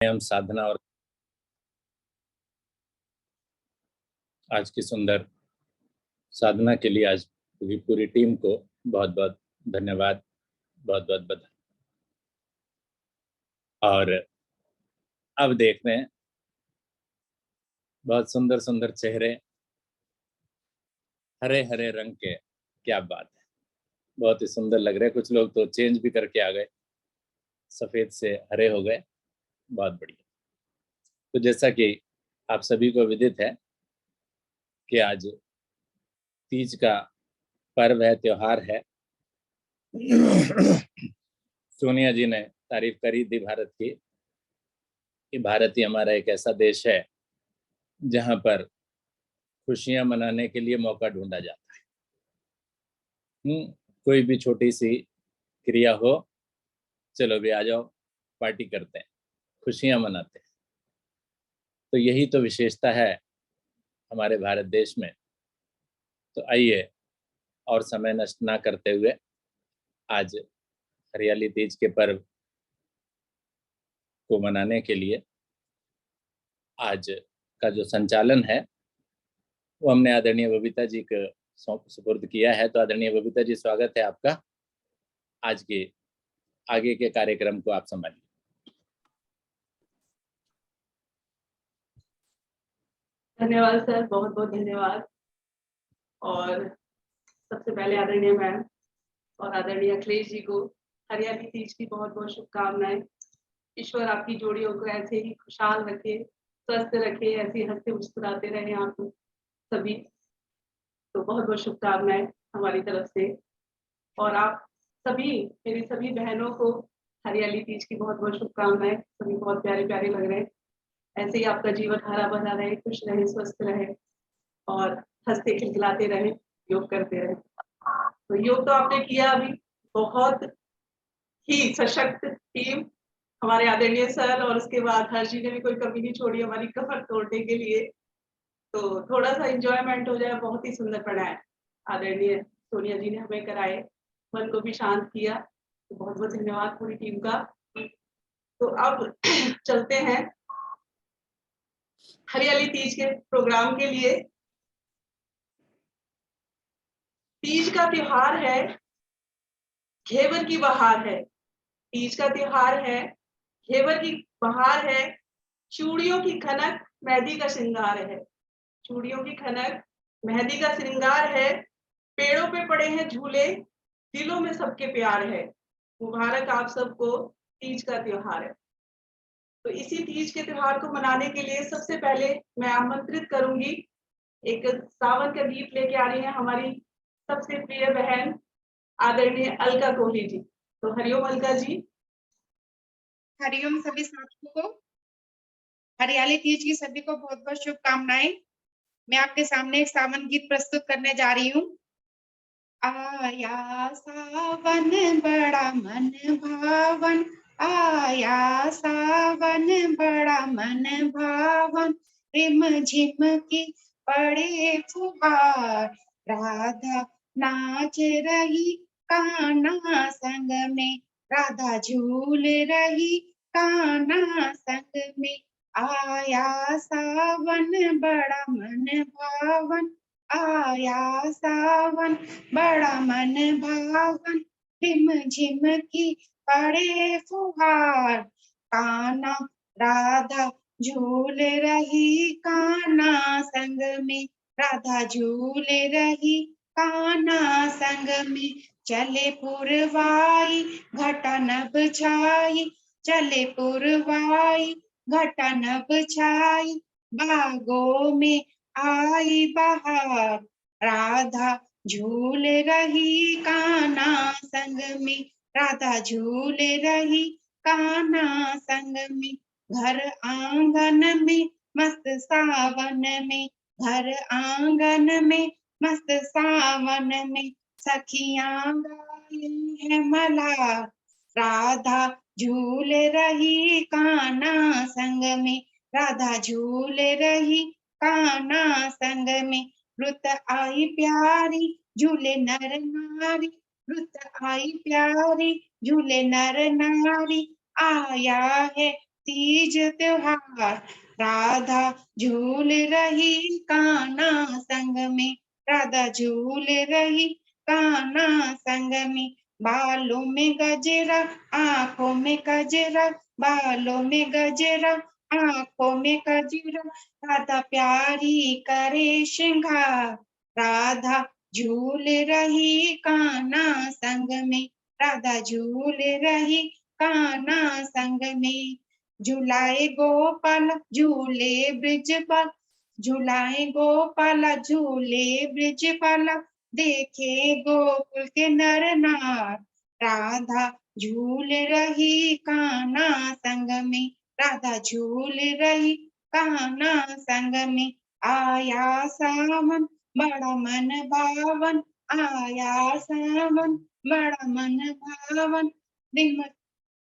हम साधना और आज की सुंदर साधना के लिए आज पूरी टीम को बहुत बहुत धन्यवाद, बहुत बहुत बधाई। और अब देख रहे हैं बहुत सुंदर सुंदर चेहरे, हरे हरे रंग के, क्या बात है, बहुत ही सुंदर लग रहे हैं। कुछ लोग तो चेंज भी करके आ गए, सफेद से हरे हो गए, बहुत बढ़िया। तो जैसा कि आप सभी को विदित है कि आज तीज का पर्व है, त्योहार है। सोनिया जी ने तारीफ करी थी भारत की कि भारत ही हमारा एक ऐसा देश है जहां पर खुशियां मनाने के लिए मौका ढूंढा जाता है। कोई भी छोटी सी क्रिया हो, चलो भी आ जाओ, पार्टी करते हैं, खुशियां मनाते हैं। तो यही तो विशेषता है हमारे भारत देश में। तो आइए और समय नष्ट ना करते हुए आज हरियाली तीज के पर्व को मनाने के लिए आज का जो संचालन है वो हमने आदरणीय बबीता जी को सुपुर्द किया है। तो आदरणीय बबीता जी, स्वागत है आपका। आज के आगे के कार्यक्रम को आप संभालिए। धन्यवाद सर, बहुत बहुत धन्यवाद। और सबसे पहले आदरणीय मैम और आदरणीय अखिलेश जी को हरियाली तीज की बहुत बहुत शुभकामनाएं। ईश्वर आपकी जोड़ियों को ऐसे ही खुशहाल रखे, स्वस्थ रखे, ऐसे हंसते मुस्कुराते रहे आप सभी। तो बहुत बहुत शुभकामनाएं हमारी तरफ से। और आप सभी, मेरी सभी बहनों को हरियाली तीज की बहुत बहुत शुभकामनाएं। सभी बहुत प्यारे प्यारे लग रहे हैं। ऐसे ही आपका जीवन हरा भरा रहे, खुश रहे, स्वस्थ रहे और हंसते खिलखिलाते रहे, योग करते रहे। तो योग तो आपने किया अभी, बहुत ही सशक्त टीम, हमारे आदरणीय सर और उसके बाद हर जी ने भी कोई कमी नहीं छोड़ी हमारी कमर तोड़ने के लिए। तो थोड़ा सा एंजॉयमेंट हो जाए, बहुत ही सुंदर प्राणायाम आदरणीय सोनिया जी ने हमें कराए, मन को भी शांत किया। तो बहुत बहुत धन्यवाद पूरी टीम का। तो अब चलते हैं हरियाली तीज के प्रोग्राम के लिए। तीज का त्योहार है, घेवर की बहार है। तीज का त्योहार है, घेवर की बहार है, चूड़ियों की खनक, मेहंदी का श्रृंगार है। चूड़ियों की खनक, मेहंदी का श्रृंगार है, पेड़ों पे पड़े हैं झूले, दिलों में सबके प्यार है। मुबारक आप सबको तीज का त्योहार है। तो इसी तीज के त्योहार को मनाने के लिए सबसे पहले मैं आमंत्रित करूंगी, एक सावन का गीत लेके आ रही है हमारी सबसे प्रिय बहन आदरणीय अलका कोहली जी। तो हरिओम अलका जी। हरिओम सभी साथियों को, हरियाली तीज की सभी को बहुत बहुत शुभकामनाएं। मैं आपके सामने एक सावन गीत प्रस्तुत करने जा रही हूँ। आया सावन बड़ा मन भावन, आया सावन बड़ा मन भावन, रिम झिम की पड़े फुहार, राधा नाच रही कान्हा संग में, राधा झूल रही कान्हा संग में। आया सावन बड़ा मन भावन, आया सावन बड़ा मन भावन, रिम झिम की पड़े फुहार, कान्हा राधा झूल रही कान्हा संग में, राधा झूल रही कान्हा संग में। चले पुरवाई घटा नभ छाई, चले पुरवाई घटा नभ छाई, बागों में आई बहार, राधा झूल रही कान्हा संग में, राधा झूल रही कान्हा संग में। घर आंगन में मस्त सावन में, घर आंगन में मस्त सावन में, सखियां गाई है मल्हार, राधा झूल रही कान्हा संग में, राधा झूल रही कान्हा संग में। रुत आई प्यारी झूले नर नारी, रुत आई प्यारी झूले नर नारी, आया है तीज त्योहार। राधा झूल रही कान्हा संग में, राधा झूल रही कान्हा संग में। बालों में गजरा आंखों में गजरा, बालों में गजरा आंखों में गजरा, राधा प्यारी करे श्रृंगार। राधा झूल रही कान्हा संग में, राधा झूल रही कान्हा संग में। झुलाए गोपाल झूले ब्रिजपाल, झुलाए गोपाल झूले ब्रिजपाल, देखे गोकुल के नर नार। राधा झूल रही कान्हा संग में, राधा झूल रही कान्हा संग में। आया सावन बड़ा मन भावन, आया सावन बड़ा मन भावन, रिम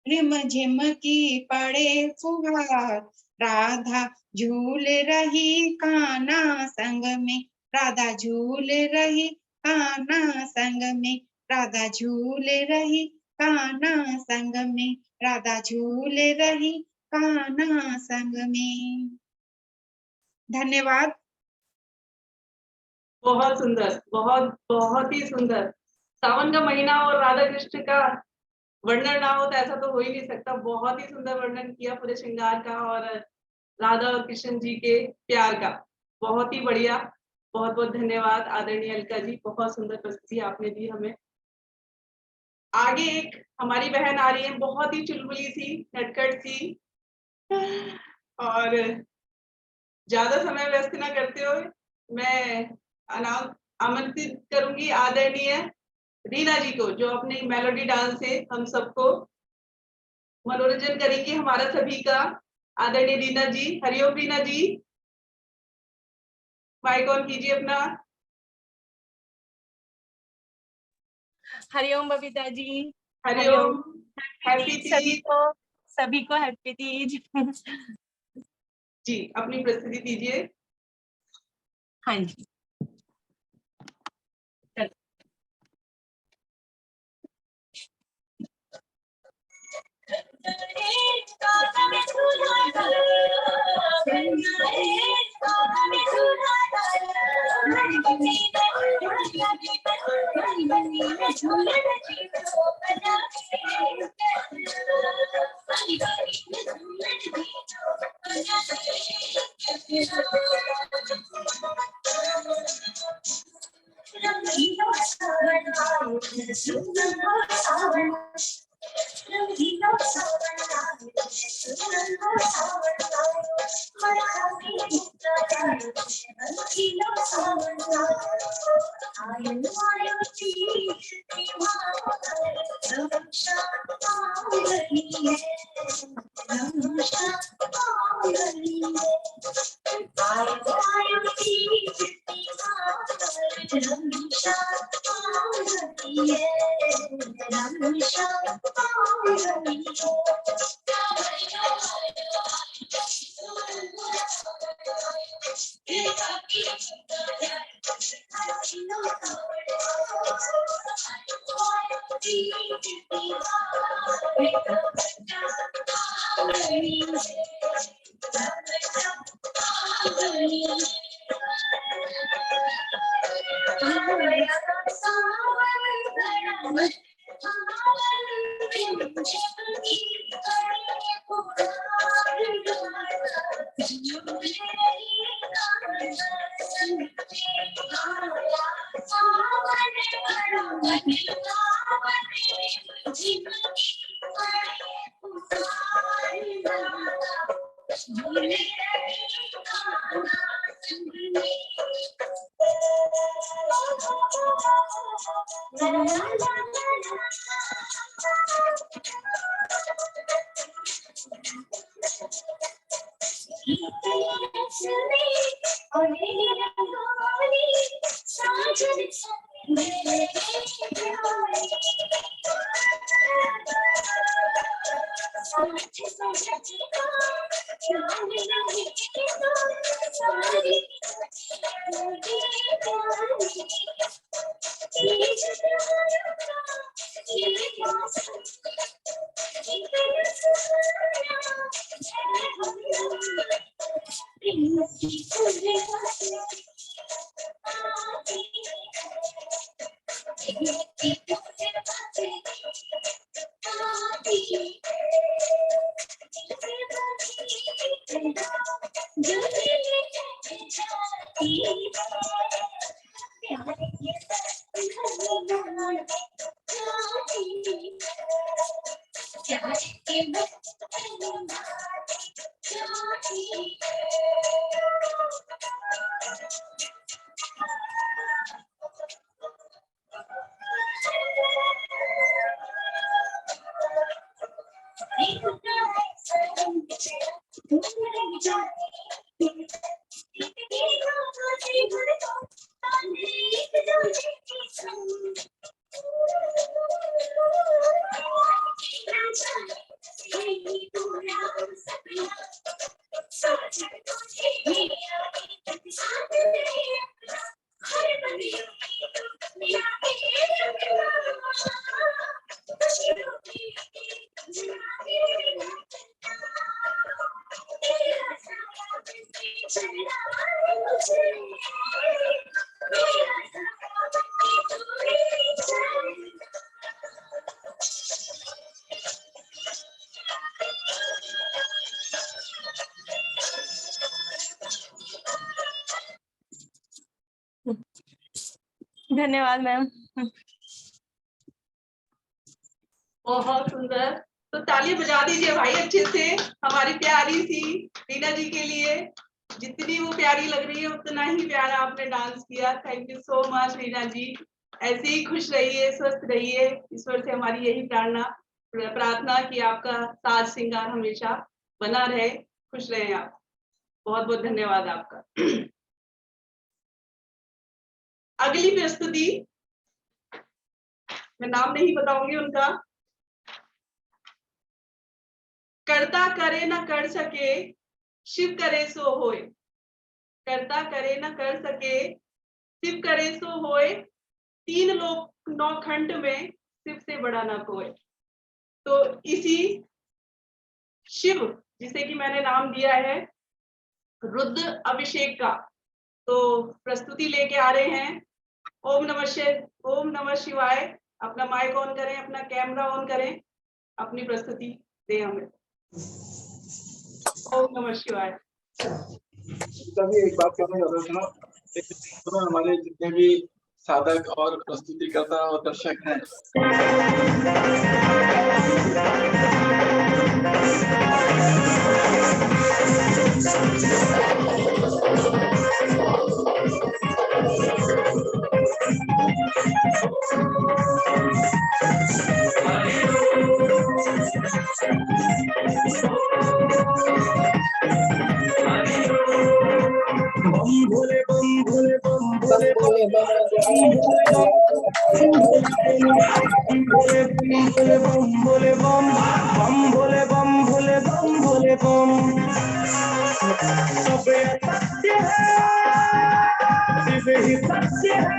रिम झिम की पड़े फुहार। राधा झूल रही कान्हा संग में, राधा झूल रही कान्हा संग में, राधा झूल रही कान्हा संग में, राधा झूल रही कान्हा संग में। धन्यवाद। बहुत सुंदर, बहुत बहुत ही सुंदर। सावन का महीना और राधा कृष्ण का वर्णन ना हो तो ऐसा तो हो ही नहीं सकता। बहुत ही सुंदर वर्णन किया पूरे श्रृंगार का और राधा और कृष्ण जी के प्यार का। बहुत ही बढ़िया, बहुत बहुत धन्यवाद आदरणीय अलका जी, बहुत सुंदर प्रस्तुति आपने दी हमें। आगे एक हमारी बहन आ रही है, बहुत ही चुलबुली सी, नटखट सी, और ज्यादा समय व्यस्त न करते हुए मैं आमंत्रित करूंगी आदरणीय रीना जी को, जो अपने मेलोडी डांस से हम सबको मनोरंजन करेंगे, हमारा सभी का। आदरणीय रीना जी, हरिओम रीना जी, माइक ऑन कीजिए अपना। हरिओम बबीता जी। हरिओम, हैप्पी सभी तीज। को हैप्पी तीज। जी, अपनी प्रस्तुति दीजिए। हाँ जी, धन्यवाद मैम। बहुत सुंदर, तो ताली बजा दीजिए भाई अच्छे से हमारी प्यारी सी रीना जी के लिए। जितनी वो प्यारी लग रही है उतना ही प्यारा आपने डांस किया। Thank you so much Reena ji. ऐसे ही खुश रहिए, स्वस्थ रहिए। ईश्वर से हमारी यही प्रार्थना कि आपका साज श्रृंगार हमेशा बना रहे, खुश रहे आप। बहुत बहुत धन्यवाद आपका। अगली प्रस्तुति, मैं नाम नहीं बताऊंगी उनका। करता करे न कर सके, शिव करे सो होए। करता करे न कर सके, शिव करे सो होए। तीन लोक नौ खंड में शिव से बड़ा ना कोई। तो इसी शिव, जिसे कि मैंने नाम दिया है रुद्र अभिषेक का, तो प्रस्तुति लेके आ रहे हैं। ओम नमः शिवाय। अपना माइक ऑन करें, अपना कैमरा ऑन करें, अपनी प्रस्तुति दें हमें। ओम नमः शिवाय। सभी एक बात करना चाहता हूँ, सुनो हमारे जितने भी साधक और प्रस्तुतिकर्ता और दर्शक हैं, भोले बम भोले बम भोले भोले भोले बम भोले बम बम भोले बम भोले बम भोले बम। सब सत्य है, शिव ही सत्य है।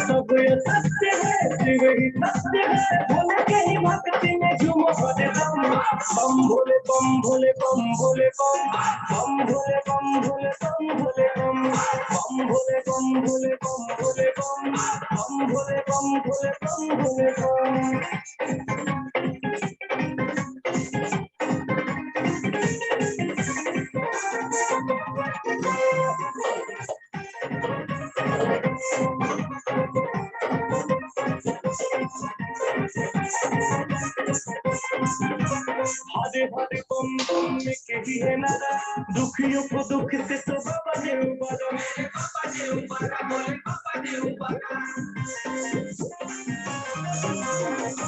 सब सत्य है, शिव ही सत्य है। भोले के ही भक्ति में झूमो भोले बम बम भोले बम भोले बम भोले बम बम भोले बम भोले बम भोले बम बम भोले बम भोले बम भोले बम बम भोले बम भोले बम भोले बम। हरे हरे बम बम में कही है नारा, दुखियों को दुख से तो बाबा जी उबारा, मेरे पापा जी उबारा, बोले पापा जी उबारा।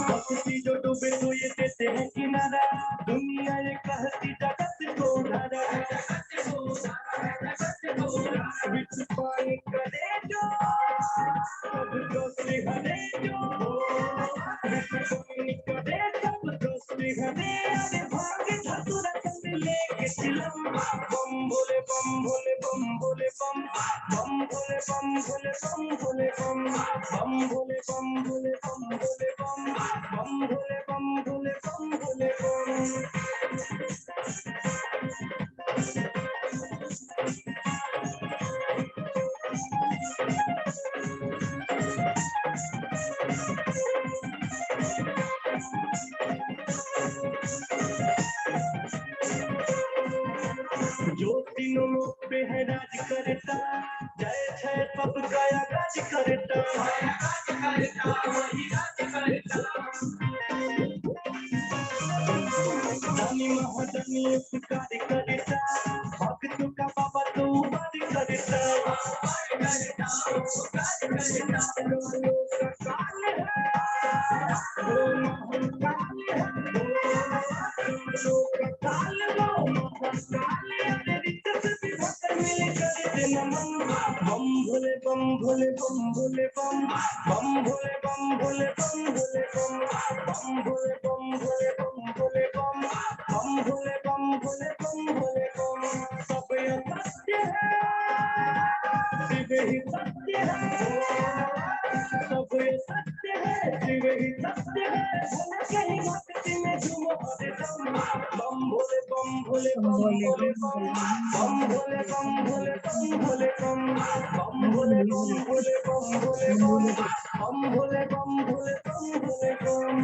भक्ति जो डूबे तो ये देते हैं किनारा, दुनिया ये कहती जगत को उधारा, जगत को उधारा, जगत को उधारा। विच पानी करे जो सब दोस्ती हरे जो, विच पानी करे सब दोस्ती हरे। अरे भागे धतुरा कंद लेके चिलम, बम भोले बम भोले बम भोले बम बम भोले बम भोले बम भोले बम बम भोले बम भोले बम भोले बम बम भोले बम भोले बम भोले बम। जो तीनों लोक पे है राज करता, जय जय तब गया राज करता। धनी महाधनी उपकार करता, भक्तों का बाबा तो उबार करता। बम भोले बम भोले बम भोले बम, बम भोले बम भोले बम भोले बम, बम भोले बम भोले बम भोले बम, बम भोले बम भोले बम भोले बम। सब ये सत्य है, शिव ही सत्य है, सब ये सत्य है, शिव ही सत्य है। भोले कहीं भक्ति में झूमो हरदम, बम भोले बम भोले बम भोले बम, बम भोले बम भोले बम भोले बम, बम भोले बम भोले बम भोले बम, बम भोले बम भोले बम भोले बम।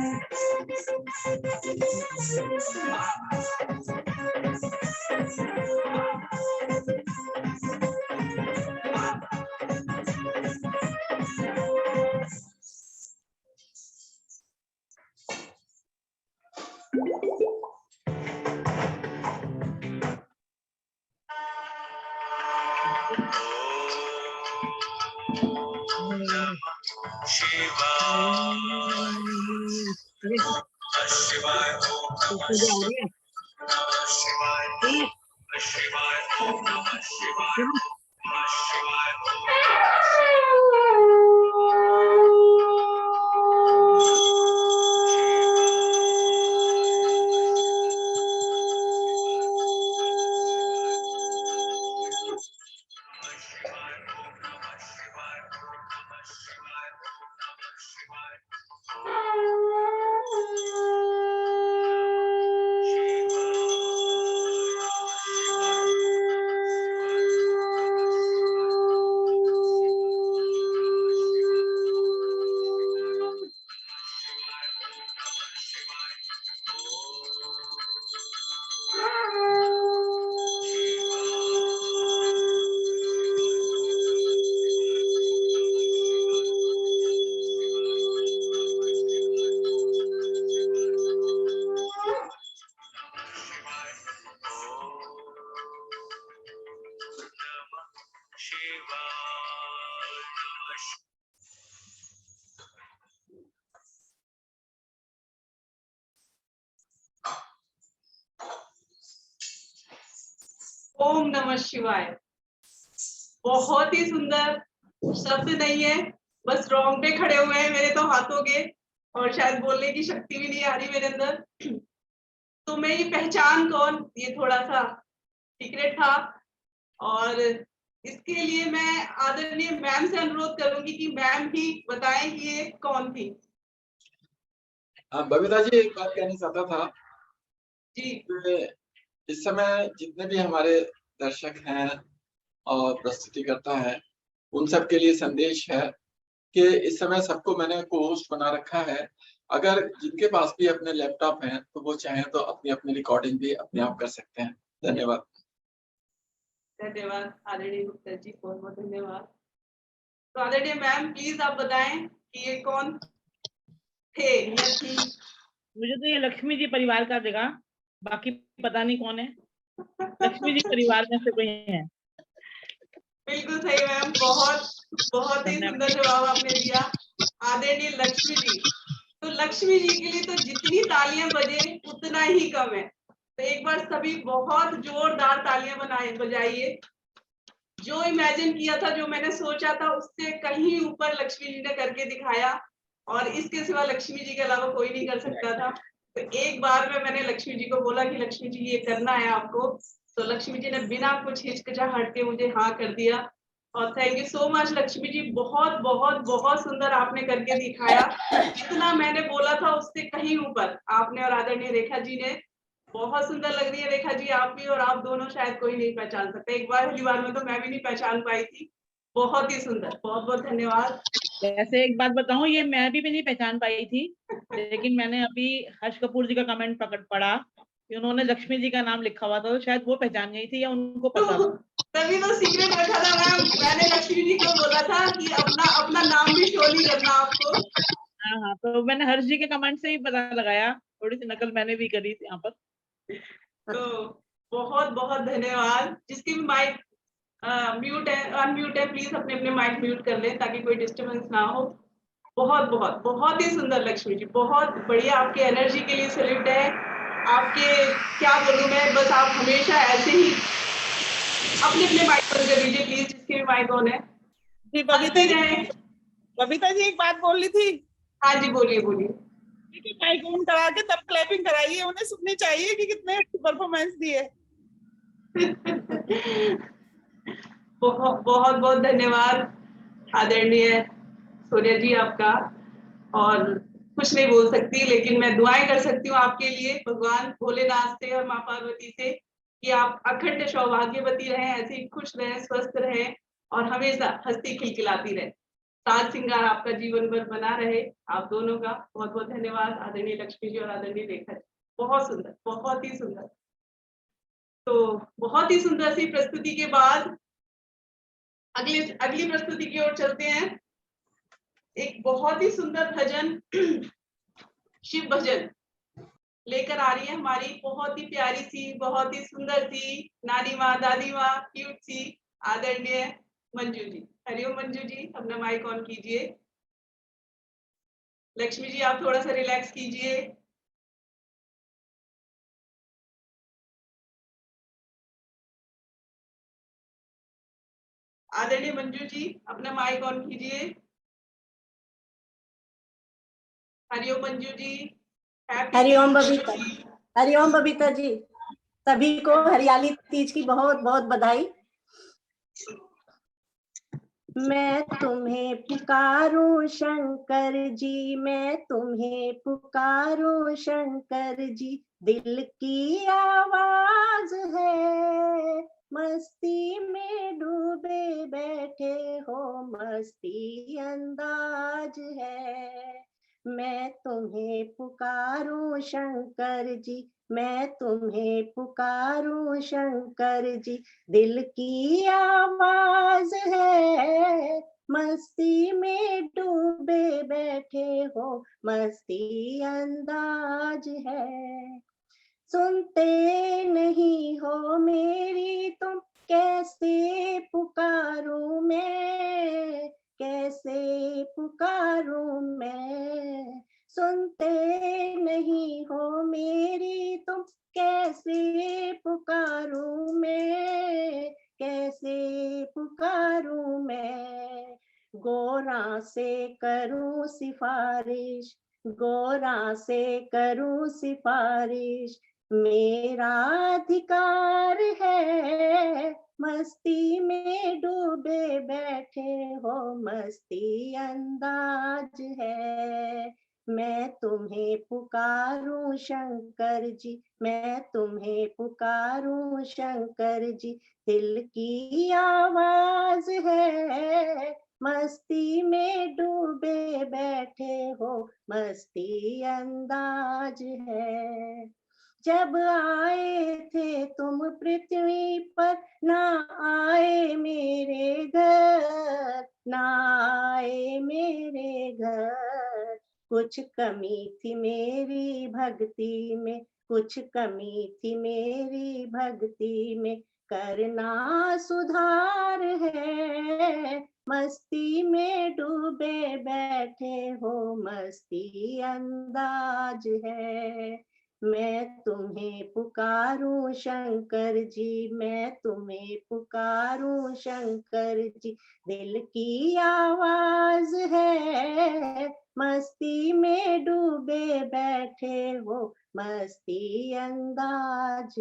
ओम नमः शिवाय। बहुत ही सुंदर, शब्द नहीं है, बस रोंगटे खड़े हुए हैं मेरे तो हाथों के, और शायद बोलने की शक्ति भी नहीं आ रही मेरे अंदर। तो मैं ये पहचान कौन, ये थोड़ा सा सीक्रेट था, और इसके लिए मैं आदरणीय मैम से अनुरोध करूंगी कि मैम ही बताएं कि ये कौन थी। बबीता जी, एक बात कहना चाहता था जी कि इस समय जितने भी हमारे दर्शक हैं और प्रस्तुति करता है, उन सब के लिए संदेश है कि इस समय सबको मैंने को-होस्ट बना रखा है। अगर जिनके पास भी अपने लैपटॉप हैं तो वो चाहें तो अपनी अपनी रिकॉर्डिंग भी अपने आप कर सकते हैं। धन्यवाद। धन्यवाद आदरणीय गुप्ता जी, बहुत बहुत धन्यवाद। तो आदरणीय मैम प्लीज आप बताएं कि ये कौन थे या थी। मुझे तो ये लक्ष्मी जी परिवार का लगा, बाकी पता नहीं कौन है। लक्ष्मी जी परिवार में से कोई है। बिल्कुल सही मैम, बहुत बहुत ही सुंदर जवाब आपने दिया। आदरणीय लक्ष्मी जी, तो लक्ष्मी जी के लिए तो जितनी तालियां बजे उतना ही कम है। तो एक बार सभी बहुत जोरदार तालियां बजाइए। जो इमेजिन किया था, जो मैंने सोचा था, उससे कहीं ऊपर लक्ष्मी जी ने करके दिखाया, और इसके सिवा लक्ष्मी जी के अलावा कोई नहीं कर सकता था। तो एक बार में मैंने लक्ष्मी जी को बोला कि लक्ष्मी जी ये करना है आपको, तो लक्ष्मी जी ने बिना कुछ हिचकिचाहट के मुझे हाँ कर दिया। और thank you so much Lakshmi ji, बहुत बहुत बहुत सुंदर आपने करके दिखाया। जितना मैंने बोला था उससे कहीं ऊपर आपने और आदरणीय रेखा जी ने। बहुत सुंदर लग रही है रेखा जी आप भी, और आप दोनों शायद कोई नहीं पहचान सकता। एक बार पहली बार में तो मैं भी नहीं पहचान पाई थी। बहुत ही सुंदर, बहुत बहुत धन्यवाद। वैसे एक बात बताऊं, ये मैं भी नहीं पहचान पाई थी, लेकिन मैंने अभी हर्ष कपूर जी का कमेंट पढ़ा कि उन्होंने लक्ष्मी जी का नाम लिखा हुआ था, तो शायद वो पहचान गई थी या उनको पता था। तभी तो सीक्रेट रखा था मैम। मैंने लक्ष्मी जी को बोला था कि अपना अपना नाम भी शो नहीं करना आपको। हाँ हाँ, तो मैंने हर्ष जी के कमेंट से ही पता लगाया, थोड़ी सी नकल मैंने भी करी यहाँ पर। तो बहुत बहुत धन्यवाद। जिसकी भी माइक म्यूट है, अनम्यूट है, प्लीज अपने अपने माइक म्यूट कर लें ताकि कोई डिस्टरबेंस ना हो। बहुत बहुत बहुत ही सुंदर लक्ष्मी जी, बहुत बढ़िया। आपकी एनर्जी के लिए सैल्यूट है। आपके क्या बोलूं मैं, बस आप हमेशा ऐसे ही अपने अपने माइक बंद कर लीजिए प्लीज, जिसके भी माइक ऑन है। जी बबीता हंसते जी, रहें। बबीता जी एक बात बोल रही थी हाँ जी, बोलिए बोलिए। कि माइक ऑन करा के तब क्लैपिंग कराइए, उन्हें सुननी चाहिए कि कितने परफॉर्मेंस दिए। बहुत बहुत बहुत धन्यवाद आदरणीय सूर्या जी आपका। और कुछ नहीं बोल सकती, लेकिन मैं दुआएं कर सकती हूँ आपके लिए भगवान भोलेनाथ से और माँ पार्वती से कि आप अखंड सौभाग्यवती रहें, ऐसे ही खुश रहें, स्वस्थ रहें और हमेशा हंसती खिलखिलाती रहें। साज सिंगार आपका जीवन भर बना रहे आप दोनों का। बहुत बहुत धन्यवाद आदरणीय लक्ष्मी जी और आदरणीय रेखा जी। बहुत सुंदर, बहुत ही सुंदर। तो बहुत ही सुंदर सी प्रस्तुति के बाद अगली प्रस्तुति की ओर चलते हैं। एक बहुत ही सुंदर भजन, शिव भजन लेकर आ रही है हमारी बहुत ही प्यारी सी, बहुत ही सुंदर सी नानी माँ, दादी माँ, क्यूट सी आदरणीय मंजू जी। हरिओम मंजू जी, अपना माइक ऑन कीजिए। लक्ष्मी जी आप थोड़ा सा रिलैक्स कीजिए। आदरणीय मंजू जी अपना माइक ऑन कीजिए। हरिओम मंजू जी। हरिओम बबीता, हरिओम बबीता जी, सभी को हरियाली तीज की बहुत बहुत बधाई। मैं तुम्हें पुकारूं शंकर जी, मैं तुम्हें पुकारूं शंकर जी, दिल की आवाज है, मस्ती में डूबे बैठे हो, मस्ती अंदाज है। मैं तुम्हें पुकारूं शंकर जी, मैं तुम्हें पुकारूं शंकर जी, दिल की आवाज है, मस्ती में डूबे बैठे हो, मस्ती अंदाज है। सुनते नहीं हो मेरी तुम, कैसे पुकारूं मैं, कैसे पुकारूं मैं। सुनते नहीं हो मेरी तुम, कैसे पुकारूं मैं, कैसे पुकारूं मैं। गोरा से करूं सिफारिश, गोरा से करूं सिफारिश, मेरा अधिकार है, मस्ती में डूबे बैठे हो, मस्ती अंदाज है। मैं तुम्हें पुकारूं शंकर जी, मैं तुम्हें पुकारूं शंकर जी, दिल की आवाज है, मस्ती में डूबे बैठे हो, मस्ती अंदाज है। जब आए थे तुम पृथ्वी पर, ना आए मेरे घर, ना आए मेरे घर। कुछ कमी थी मेरी भक्ति में, कुछ कमी थी मेरी भक्ति में, करना सुधार है, मस्ती में डूबे बैठे हो, मस्ती अंदाज है। मैं तुम्हें पुकारूं शंकर जी, मैं तुम्हें पुकारूं शंकर जी, दिल की आवाज है, मस्ती में डूबे बैठे हो, मस्ती अंदाज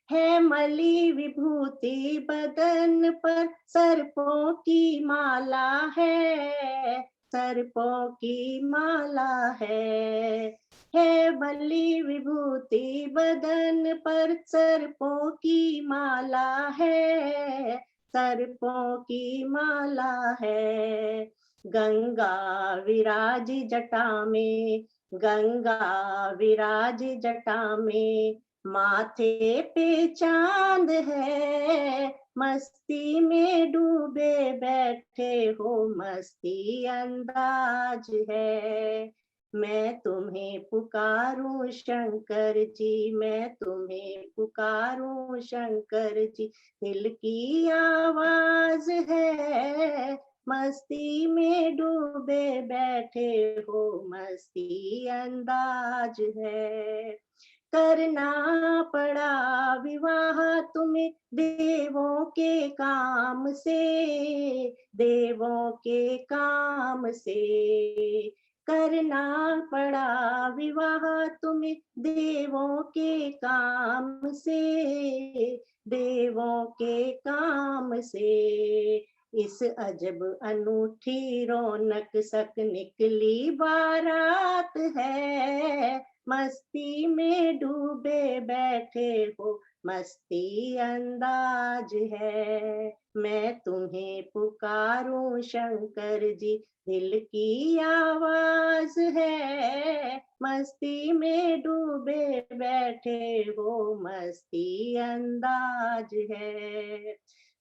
है मली विभूति बदन पर, सर्पों की माला है, सर्पों की माला है मली विभूति बदन पर, सर्पों की माला है, सर्पों की माला है। गंगा विराज जटा में, गंगा विराज जटा में, माथे पे चांद है, मस्ती में डूबे बैठे हो, मस्ती अंदाज है। मैं तुम्हें पुकारूं शंकर जी, मैं तुम्हें पुकारूं शंकर जी, दिल की आवाज है, मस्ती में डूबे बैठे हो, मस्ती अंदाज है। करना पड़ा विवाह तुम्हें देवों के काम से, देवों के काम से। करना पड़ा विवाह तुम्हें देवों के काम से, देवों के काम से। इस अजब अनूठी रौनक सक निकली बारात है, मस्ती में डूबे बैठे हो, मस्ती अंदाज है। मैं तुम्हें पुकारूं शंकर जी, दिल की आवाज है, मस्ती में डूबे बैठे हो, मस्ती अंदाज है।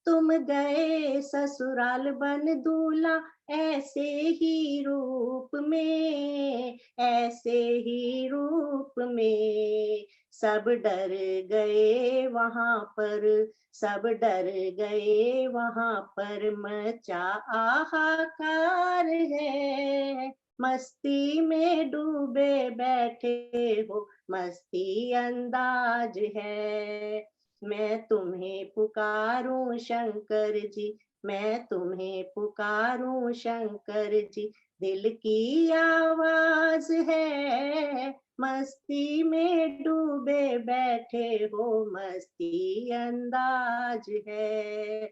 तुम गए ससुराल बन दूल्हा ऐसे ही रूप में, ऐसे ही रूप में। सब डर गए वहां पर, सब डर गए वहां पर, मचा हाहाकार है, मस्ती में डूबे बैठे हो, मस्ती अंदाज है। मैं तुम्हें पुकारूं शंकर जी, मैं तुम्हें पुकारूं शंकर जी, दिल की आवाज है, मस्ती में डूबे बैठे हो, मस्ती अंदाज है।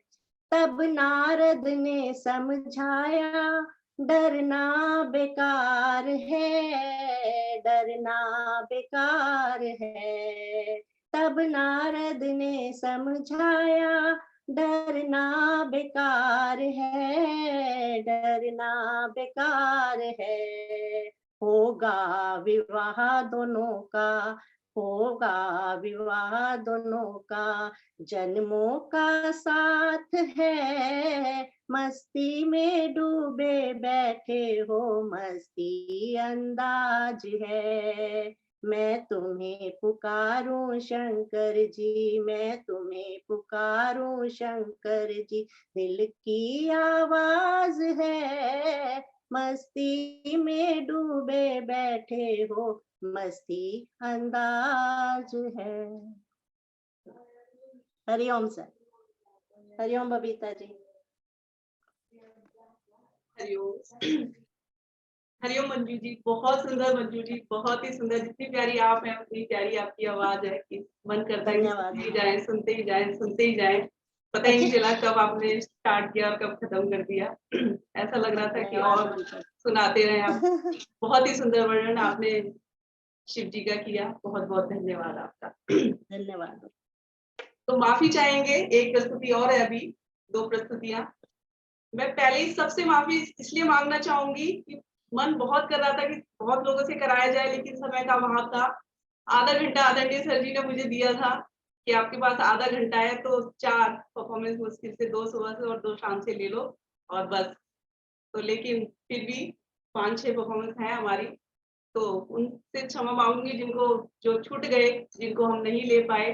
तब नारद ने समझाया डरना बेकार है, डरना बेकार है। तब नारद ने समझाया डरना बेकार है, डरना बेकार है। होगा विवाह दोनों का, होगा विवाह दोनों का, जन्मों का साथ है, मस्ती में डूबे बैठे हो, मस्ती अंदाज है। मैं तुम्हें पुकारूं शंकर जी, मैं तुम्हें पुकारूं शंकर जी, दिल की आवाज है, मस्ती में डूबे बैठे हो, मस्ती अंदाज है। हरिओम सर, हरिओम बबीता जी। हरिओम। हरिओम मंजू जी, बहुत सुंदर मंजू जी, बहुत ही सुंदर। जितनी प्यारी आप हैं उतनी प्यारी आपकी आवाज है कि मन करता है कि धन्यवाद। सुनते ही जाएं, सुनते ही जाएं, सुनते ही जाएं। पता ही नहीं चला कब आपने स्टार्ट किया और कब खत्म कर दिया। ऐसा लग रहा था कि और सुनाते रहे आप। बहुत ही सुंदर वर्णन आपने शिव जी का किया, बहुत बहुत धन्यवाद आपका। धन्यवाद। तो माफी चाहेंगे, एक प्रस्तुति और है अभी, 2 प्रस्तुतियां। मैं पहले ही सबसे माफी इसलिए मांगना चाहूंगी कि मन बहुत कर रहा था कि बहुत लोगों से कराया जाए, लेकिन समय का अभाव था। आधा घंटा आदरणीय सर जी ने मुझे दिया था कि आपके पास आधा घंटा है, तो 4 परफॉर्मेंस मुश्किल से 2 सुबह से और 2 शाम से ले लो और बस। तो लेकिन फिर भी 5-6 परफॉर्मेंस है हमारी, तो उनसे क्षमा मांगूंगी जिनको जो छूट गए, जिनको हम नहीं ले पाए।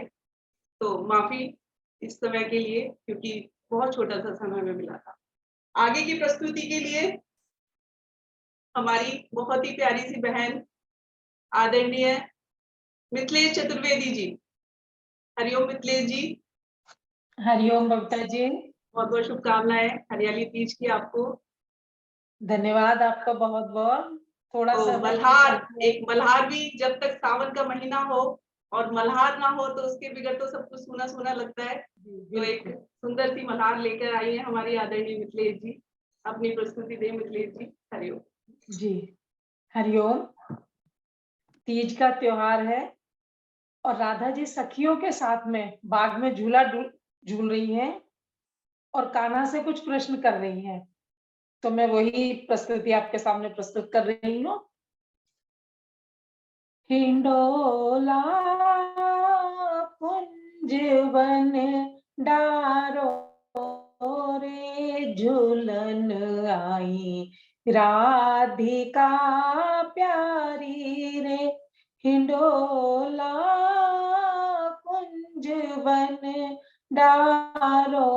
तो माफी इस समय के लिए, क्योंकि बहुत छोटा सा समय हमें मिला था। आगे की प्रस्तुति के लिए हमारी बहुत ही प्यारी सी बहन आदरणीय मिथिलेश चतुर्वेदी जी। हरिओम मिथिलेश जी। हरिओम बबीता जी। बहुत बहुत शुभकामनाएं हरियाली तीज की आपको। धन्यवाद आपका बहुत बहुत। थोड़ा तो सा मल्हार, एक मल्हार भी जब तक सावन का महीना हो और मल्हार ना हो तो उसके बिगड़ तो सब कुछ सूना सूना लगता है। तो एक सुंदर सी मल्हार लेकर आई है हमारी आदरणीय मिथिलेश जी। अपनी प्रस्तुति दे मिथिलेश जी। हरिओम जी। हरिओम। तीज का त्योहार है और राधा जी सखियों के साथ में बाग में झूला झूल रही हैं और कान्हा से कुछ प्रश्न कर रही हैं। तो मैं वही प्रस्तुति आपके सामने प्रस्तुत कर रही हूँ। हिंडोला कुंजवन डारो रे झूलन आई, राधिका प्यारी रे। हिंडोला कुंजवन डारो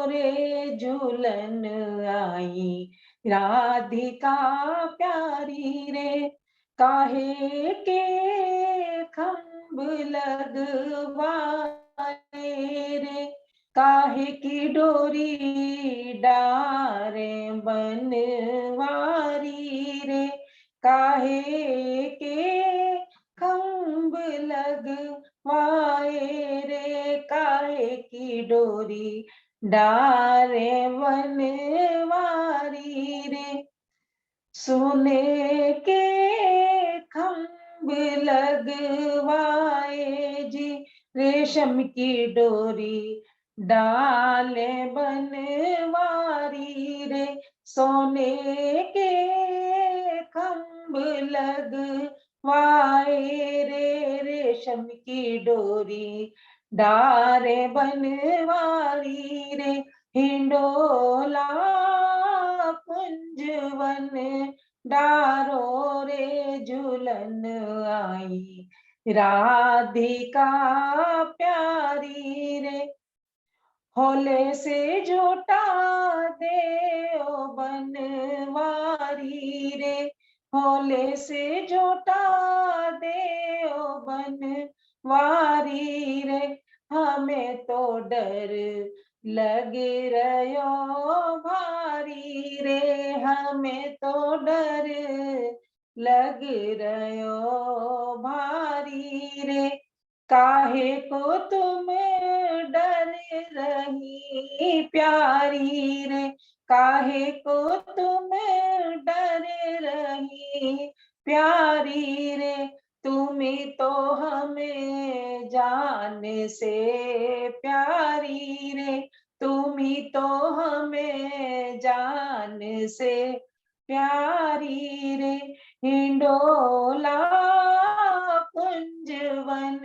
रे झूलन आई, राधिका प्यारी रे। काहे के खम्भ लगवाए रे, काहे की डोरी डारे बनवारी रे। काहे के खम्भ लगवाए रे, काहे की डोरी डारे बनवारी रे। सोने के खम्भ लगवाए जी, रेशम की डोरी डाले बनवारी रे। सोने के खम्भ लगवाए रे, रेशम की डोरी डारे बनवारी रे। हिंडोला कुंजवन डारो रे झूलन आई, राधिका प्यारी रे। होले से जोटा दे ओ बनवारी रे, होले से जोटा दे ओ बनवारी रे। हमें तो डर लग रयो भारी रे, हमें तो डर लग रयो भारी रे। काहे को तुम डर रही प्यारी रे, काहे को तुम डर रही प्यारी रे। तुम्ही तो हमें जान से प्यारी रे, तुम्ही तो हमें जान से प्यारी रे। हिंडोला कुंजवन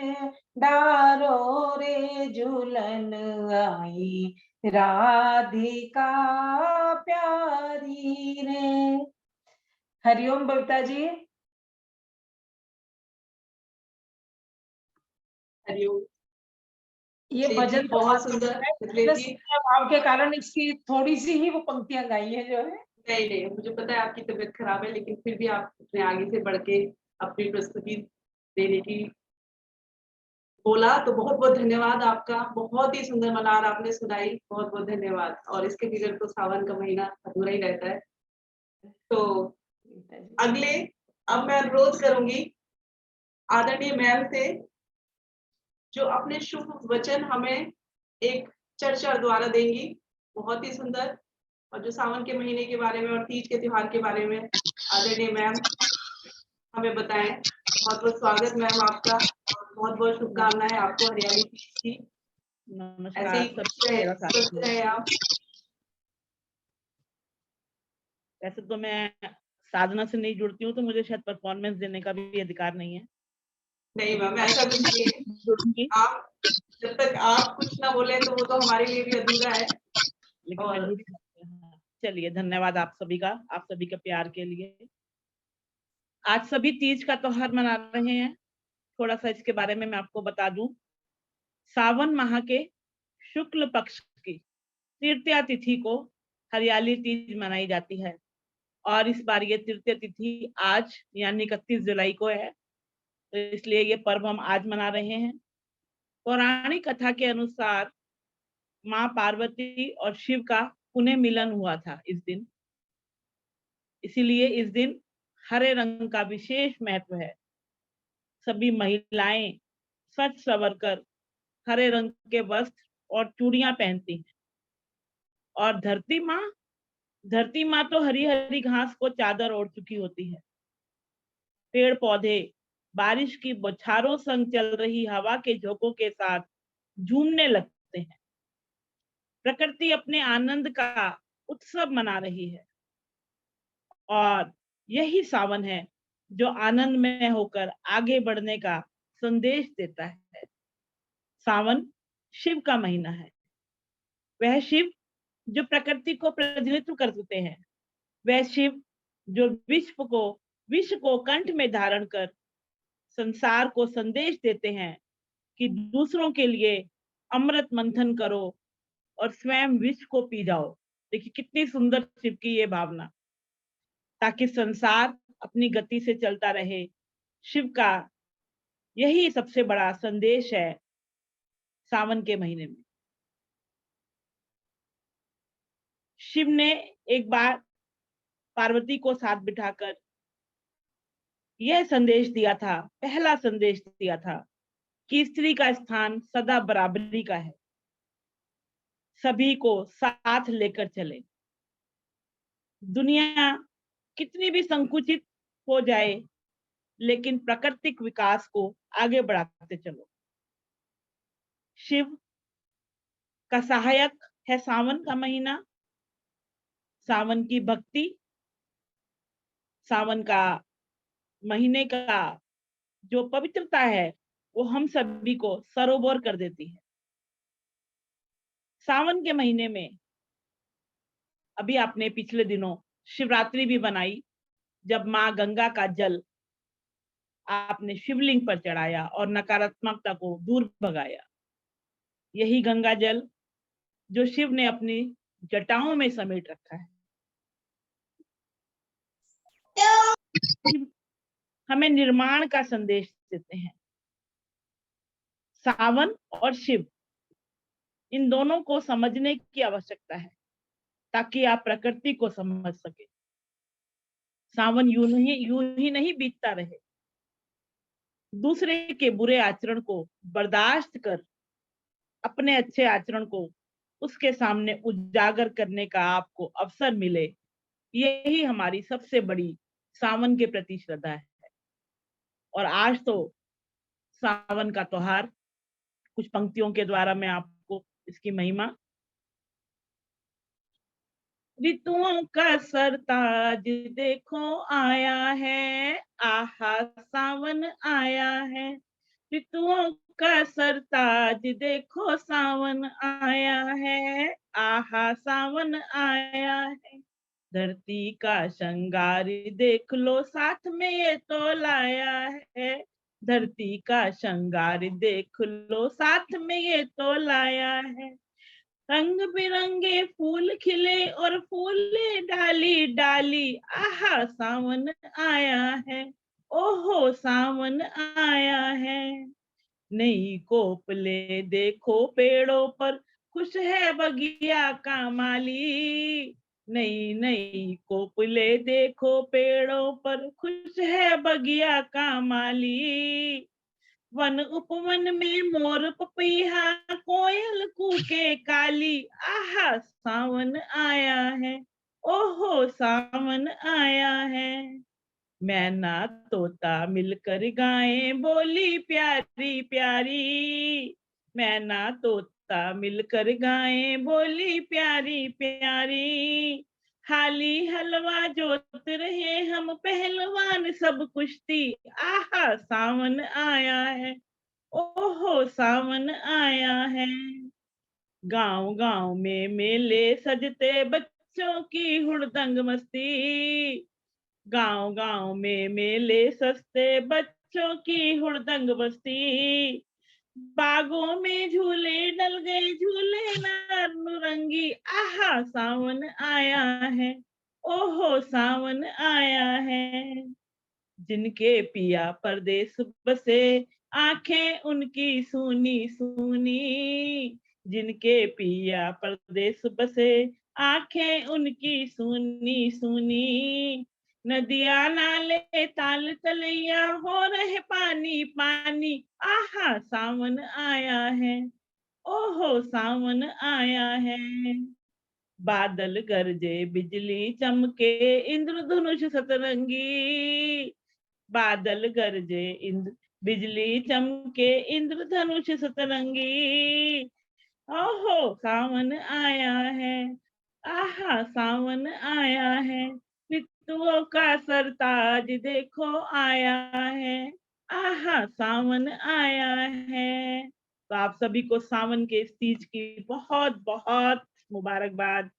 डारो रे झूलन आई, राधिका प्यारी रे। हरिओम बबीता जी। हरिओम। ये जी, भजन बहुत सुंदर मिथिलेश जी। भाव के कारण इसकी थोड़ी सी ही वो पंक्तियां गाई है जो है। नहीं नहीं, मुझे पता है आपकी तबीयत खराब है, लेकिन फिर भी आपने आगे से बढ़ के अपनी प्रस्तुति देने की बोला, तो बहुत बहुत धन्यवाद आपका। बहुत ही सुंदर मलार आपने सुनाई, बहुत बहुत धन्यवाद। और इसके बगैर तो सावन का महीना अधूरा ही रहता है। तो अगले अब मैं अनुरोध करूंगी आदरणीय मैम से, जो अपने शुभ वचन हमें एक चर्चा द्वारा देंगी, बहुत ही सुंदर। और जो सावन के महीने के बारे में और तीज के त्योहार के बारे में आदरणीय मैम हमें बताएं। बहुत बहुत स्वागत मैम आपका, बहुत बहुत शुभकामनाएं आपको हरियाली तीज की। ऐसे ही स्वस्थ रहे आप। वैसे तो मैं साधना से नहीं जुड़ती हूँ, तो मुझे शायद परफॉर्मेंस देने का भी अधिकार नहीं है। नहीं मैम, ऐसा कुछ नहीं है। आप जब तक आप कुछ ना बोले तो वो तो हमारे लिए भी अधूरा है। लेकिन चलिए, धन्यवाद आप सभी का, आप सभी के प्यार के लिए। आज सभी तीज का त्योहार मना रहे हैं। थोड़ा सा इसके बारे में मैं आपको बता दूं। सावन माह के शुक्ल पक्ष की तृतीया तिथि को हरियाली तीज मनाई जाती है, और इस बार ये तृतीय तिथि आज यानी 31 जुलाई को है, तो इसलिए ये पर्व हम आज मना रहे हैं। पौराणिक कथा के अनुसार माँ पार्वती और शिव का पुनः मिलन हुआ था इस दिन, इसीलिए इस दिन हरे रंग का विशेष महत्व है। सभी महिलाएं सच संवर कर हरे रंग के वस्त्र और चूड़ियां पहनती हैं, और धरती माँ तो हरी हरी घास को चादर ओढ़ चुकी होती है। पेड़ पौधे बारिश की बौछारों संग चल रही हवा के झोंकों के साथ झूमने लगते हैं। प्रकृति अपने आनंद का उत्सव मना रही है, और यही सावन है जो आनंद में होकर आगे बढ़ने का संदेश देता है। सावन शिव का महीना है। वह शिव जो प्रकृति को प्रतिनिधित्व करते हैं, वह शिव जो विश्व को कंठ में धारण कर संसार को संदेश देते हैं कि दूसरों के लिए अमृत मंथन करो और स्वयं विष को पी जाओ। देखिए कितनी सुंदर शिव की ये भावना, ताकि संसार अपनी गति से चलता रहे। शिव का यही सबसे बड़ा संदेश है सावन के महीने में। शिव ने एक बार पार्वती को साथ बिठाकर यह संदेश दिया था, पहला संदेश दिया था कि स्त्री का स्थान सदा बराबरी का है, सभी को साथ लेकर चले। दुनिया कितनी भी संकुचित हो जाए, लेकिन प्राकृतिक विकास को आगे बढ़ाते चलो। शिव का सहायक है सावन का महीना, सावन की भक्ति, सावन का महीने का जो पवित्रता है वो हम सभी को सरोवर कर देती है। सावन के महीने में अभी आपने पिछले दिनों शिवरात्रि भी बनाई, जब माँ गंगा का जल आपने शिवलिंग पर चढ़ाया और नकारात्मकता को दूर भगाया। यही गंगा जल जो शिव ने अपनी जटाओं में समेट रखा है। हमें निर्माण का संदेश देते हैं। सावन और शिव, इन दोनों को समझने की आवश्यकता है ताकि आप प्रकृति को समझ सके। सावन यूं ही नहीं बीतता रहे। दूसरे के बुरे आचरण को बर्दाश्त कर अपने अच्छे आचरण को उसके सामने उजागर करने का आपको अवसर मिले, यही हमारी सबसे बड़ी सावन के प्रति श्रद्धा है। और आज तो सावन का त्योहार, कुछ पंक्तियों के द्वारा मैं आपको इसकी महिमा। ऋतुओं का सरताज देखो आया है, आहा सावन आया है। ऋतुओं का सरताज देखो सावन आया है, आहा सावन आया है। धरती का श्रृंगार देख लो साथ में ये तो लाया है, धरती का श्रृंगार देख लो साथ में ये तो लाया है। रंग बिरंगे फूल खिले और फूले डाली डाली, आहा सावन आया है, ओहो सावन आया है। नई कोपले देखो पेड़ों पर, खुश है बगिया का माली। नई नई कोपले देखो पेड़ों पर, खुश है बगिया का माली। वन उपवन में मोर पपीहा, कोयल कूके काली, आहा सावन आया है, ओहो सावन आया है। मैना तोता मिलकर गाएं बोली प्यारी प्यारी, मैना तोता मिलकर गाएं बोली प्यारी प्यारी। हाली हलवा जोत रहे हम पहलवान सब कुश्ती, आहा सावन आया है, ओहो सावन आया है। गांव गांव में मेले सजते बच्चों की हुड़दंग मस्ती, गांव गांव में मेले सस्ते बच्चों की हुड़दंग बस्ती। बागों में झूले डल गए झूले नुरंगी, आहा सावन आया है, ओहो सावन आया है। जिनके पिया परदेस बसे आंखें उनकी सूनी सूनी, जिनके पिया परदेस बसे आंखें उनकी सूनी सूनी। नदिया नाले ताल तलैया हो रहे पानी पानी, आहा सावन आया है, ओहो सावन आया है। बादल गरजे बिजली चमके इंद्रधनुष सतरंगी, बादल गरजे बिजली चमके इंद्रधनुष सतरंगी। ओहो सावन आया है, आहा सावन आया है। ऋतुओं का सरताज देखो आया है, आहा सावन आया है। तो आप सभी को सावन के इस तीज की बहुत बहुत मुबारकबाद।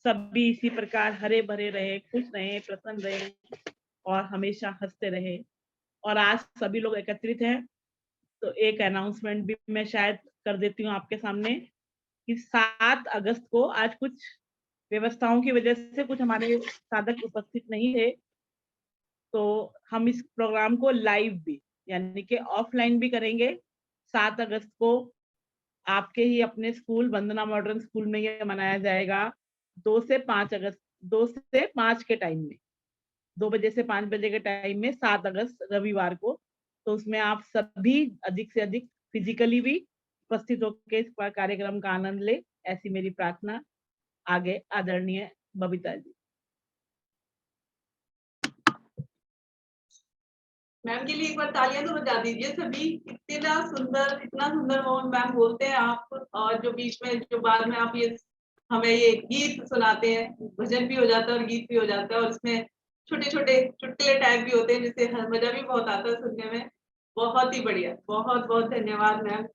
सभी इसी प्रकार हरे भरे रहे, खुश रहे, प्रसन्न रहे और हमेशा हंसते रहे। और आज सभी लोग एकत्रित हैं तो एक अनाउंसमेंट भी मैं शायद कर देती हूँ आपके सामने कि 7 अगस्त को आज कुछ व्यवस्थाओं की वजह से कुछ हमारे साधक उपस्थित नहीं थे, तो हम इस प्रोग्राम को लाइव भी यानी कि ऑफलाइन भी करेंगे। 7 अगस्त को आपके ही अपने स्कूल वंदना मॉडर्न स्कूल में ये मनाया जाएगा 2 से 5 के टाइम में, 2 बजे से 5 बजे के टाइम में 7 अगस्त रविवार को। तो उसमें आप सभी अधिक से अधिक फिजिकली भी उपस्थित होकर इस कार्यक्रम का आनंद ले, ऐसी मेरी प्रार्थना। आगे आदरणीय बबीता जी। मैम के लिए एक बार तालियां तो बजा दीजिए सभी। इतना सुंदर मैम बोलते हैं आप, और जो बीच में जो बाद में आप ये हमें ये गीत सुनाते हैं, भजन भी हो जाता है और गीत भी हो जाता है, और इसमें छोटे छोटे चुटकुले टाइप भी होते हैं जिससे मजा भी बहुत आता है सुनने में। बहुत ही बढ़िया, बहुत बहुत धन्यवाद मैम।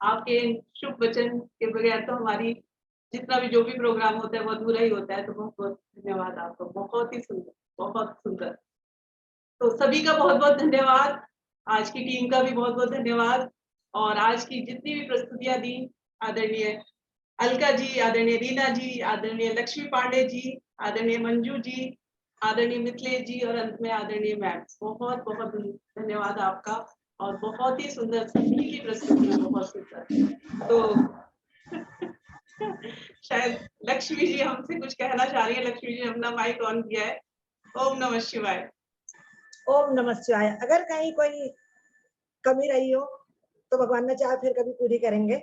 आपके शुभ वचन के बगैर तो हमारी जितना भी जो भी प्रोग्राम होता है वो अधूरा ही होता है। तो बहुत बहुत धन्यवाद आपको, बहुत ही सुंदर, बहुत सुंदर। तो सभी का बहुत बहुत धन्यवाद, आज की टीम का भी बहुत बहुत धन्यवाद। और आज की जितनी भी प्रस्तुतियां दी, आदरणीय अलका जी, आदरणीय रीना जी, आदरणीय लक्ष्मी पांडे जी, आदरणीय मंजू जी, आदरणीय मिथिलेश जी और अंत में आदरणीय मैम, बहुत बहुत धन्यवाद आपका। और बहुत ही सुंदर, सभी की प्रस्तुति बहुत सुंदर। तो शायद लक्ष्मी जी हमसे कुछ कहना चाह रही है। लक्ष्मी जी अपना माइक ऑन किया है। ओम नमः शिवाय। ओम नमः शिवाय। अगर कहीं कोई कमी रही हो तो भगवान ने चाहे फिर कभी पूरी करेंगे।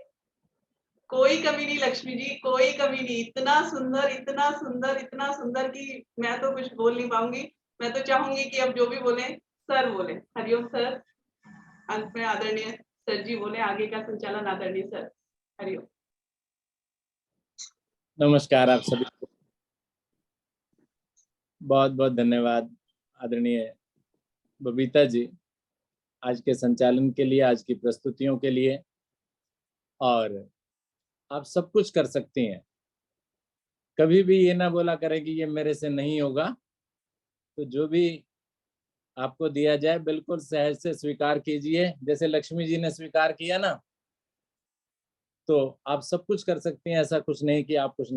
कोई कमी नहीं लक्ष्मी जी, कोई कमी नहीं। इतना सुंदर, इतना सुंदर, इतना सुंदर कि मैं तो कुछ बोल नहीं पाऊंगी। मैं तो चाहूंगी कि अब जो भी बोले सर बोले। हरिओम सर। अंत में आदरणीय सर जी बोले, आगे का संचालन आदरणीय सर। हरिओम। नमस्कार आप सभी को, बहुत बहुत धन्यवाद आदरणीय बबीता जी, आज के संचालन के लिए, आज की प्रस्तुतियों के लिए। और आप सब कुछ कर सकती हैं, कभी भी ये ना बोला करें कि ये मेरे से नहीं होगा। तो जो भी आपको दिया जाए बिल्कुल सहज से स्वीकार कीजिए, जैसे लक्ष्मी जी ने स्वीकार किया ना। तो आप सब कुछ कर सकती हैं, ऐसा कुछ नहीं कि आप कुछ